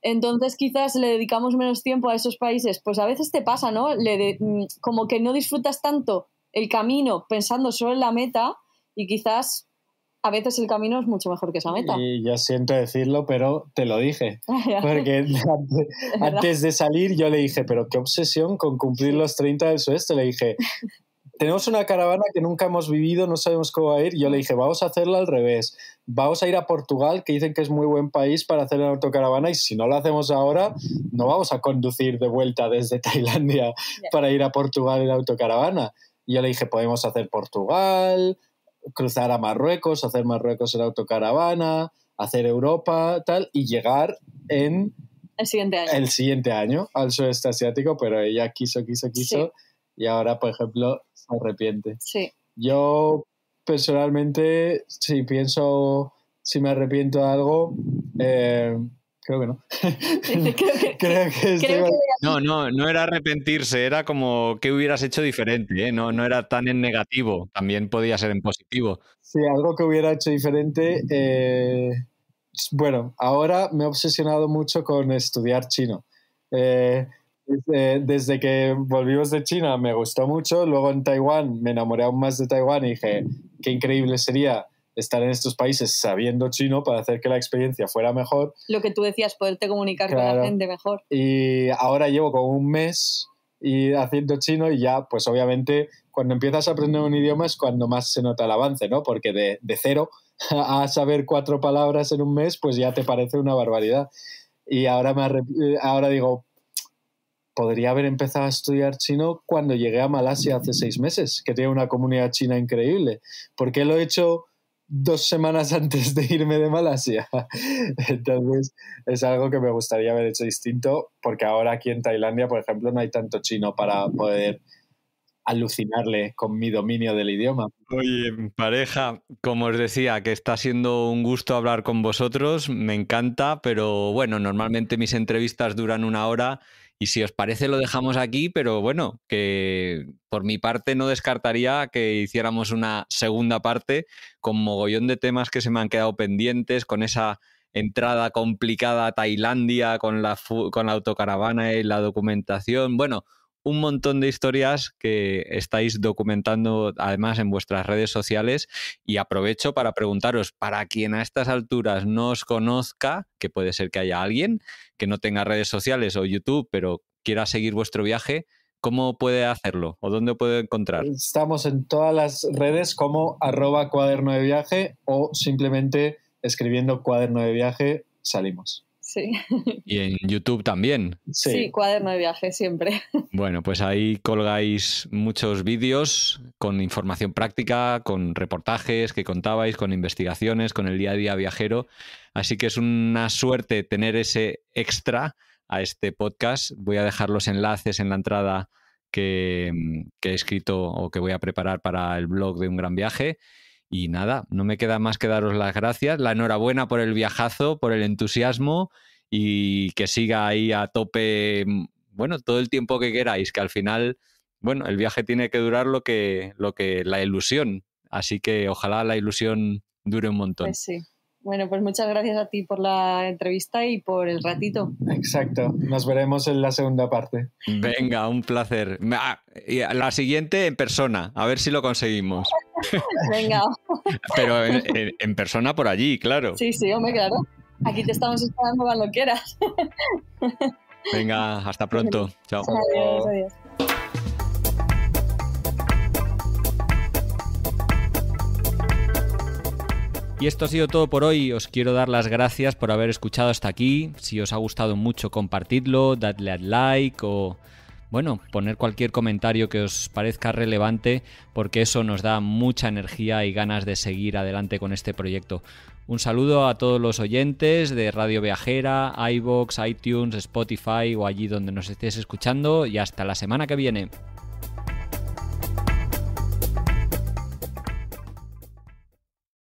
B: Entonces quizás le dedicamos menos tiempo a esos países, pues a veces te pasa, ¿no? Como que no disfrutas tanto el camino pensando solo en la meta y quizás a veces el camino es mucho mejor que esa meta.
C: Y ya siento decirlo, pero te lo dije. Porque antes de salir yo le dije, pero qué obsesión con cumplir los 30 del sudeste. Le dije, tenemos una caravana que nunca hemos vivido, no sabemos cómo va a ir. Yo le dije, vamos a hacerla al revés. Vamos a ir a Portugal, que dicen que es muy buen país para hacer una autocaravana, y si no lo hacemos ahora, no vamos a conducir de vuelta desde Tailandia para ir a Portugal en autocaravana. Y yo le dije, podemos hacer Portugal, cruzar a Marruecos, hacer Marruecos en autocaravana, hacer Europa, tal, y llegar en el siguiente año al sudeste asiático, pero ella quiso sí. Y ahora, por ejemplo, se arrepiente.
B: Sí.
C: Yo, personalmente, si me arrepiento de algo, Creo que no.
B: Creo que
A: No era arrepentirse, era como qué hubieras hecho diferente, ¿eh? No era tan en negativo, también podía ser en positivo.
C: Sí, algo que hubiera hecho diferente. Bueno, ahora me he obsesionado mucho con estudiar chino. Desde que volvimos de China me gustó mucho, luego en Taiwán me enamoré aún más de Taiwán y dije, qué increíble sería estar en estos países sabiendo chino para hacer que la experiencia fuera mejor.
B: Lo que tú decías, poderte comunicar con la gente mejor.
C: Y ahora llevo como un mes haciendo chino y ya, pues obviamente, cuando empiezas a aprender un idioma es cuando más se nota el avance, ¿no? Porque de cero a saber 4 palabras en un mes, pues ya te parece una barbaridad. Y ahora digo, podría haber empezado a estudiar chino cuando llegué a Malasia hace 6 meses, que tiene una comunidad china increíble. ¿Por qué lo he hecho 2 semanas antes de irme de Malasia? Entonces es algo que me gustaría haber hecho distinto, porque ahora aquí en Tailandia, por ejemplo, no hay tanto chino para poder alucinarle con mi dominio del idioma.
A: Oye, pareja, como os decía, que está siendo un gusto hablar con vosotros, me encanta, pero bueno, normalmente mis entrevistas duran 1 hora y si os parece lo dejamos aquí, pero bueno, que por mi parte no descartaría que hiciéramos una segunda parte con mogollón de temas que se me han quedado pendientes, con esa entrada complicada a Tailandia, con la autocaravana y la documentación, bueno, un montón de historias que estáis documentando además en vuestras redes sociales y aprovecho para preguntaros, para quien a estas alturas no os conozca, que puede ser que haya alguien que no tenga redes sociales o YouTube, pero quiera seguir vuestro viaje, ¿cómo puede hacerlo o dónde puede encontrar?
C: Estamos en todas las redes como @cuaderno de viaje o simplemente escribiendo cuaderno de viaje salimos.
B: Sí.
A: Y en YouTube también.
B: Sí, cuaderno de viaje, siempre.
A: Bueno, pues ahí colgáis muchos vídeos con información práctica, con reportajes que contabais, con investigaciones, con el día a día viajero. Así que es una suerte tener ese extra a este podcast. Voy a dejar los enlaces en la entrada que he escrito o que voy a preparar para el blog de Un Gran Viaje. Y nada, no me queda más que daros las gracias, la enhorabuena por el viajazo, por el entusiasmo y que siga ahí a tope, bueno, todo el tiempo que queráis, que al final, bueno, el viaje tiene que durar lo que la ilusión, así que ojalá la ilusión dure un montón.
B: Pues sí. Bueno, pues muchas gracias a ti por la entrevista y por el ratito.
C: Exacto. Nos veremos en la segunda parte.
A: Venga, un placer. La siguiente en persona, a ver si lo conseguimos.
B: Venga.
A: Pero en persona por allí, claro.
B: Sí, hombre, claro. Aquí te estamos esperando cuando quieras.
A: Venga, hasta pronto. Chao.
B: Adiós.
A: Y esto ha sido todo por hoy. Os quiero dar las gracias por haber escuchado hasta aquí. Si os ha gustado mucho, compartidlo, dadle al like o, bueno, poner cualquier comentario que os parezca relevante, porque eso nos da mucha energía y ganas de seguir adelante con este proyecto. Un saludo a todos los oyentes de Radio Viajera, iVoox, iTunes, Spotify o allí donde nos estéis escuchando y hasta la semana que viene.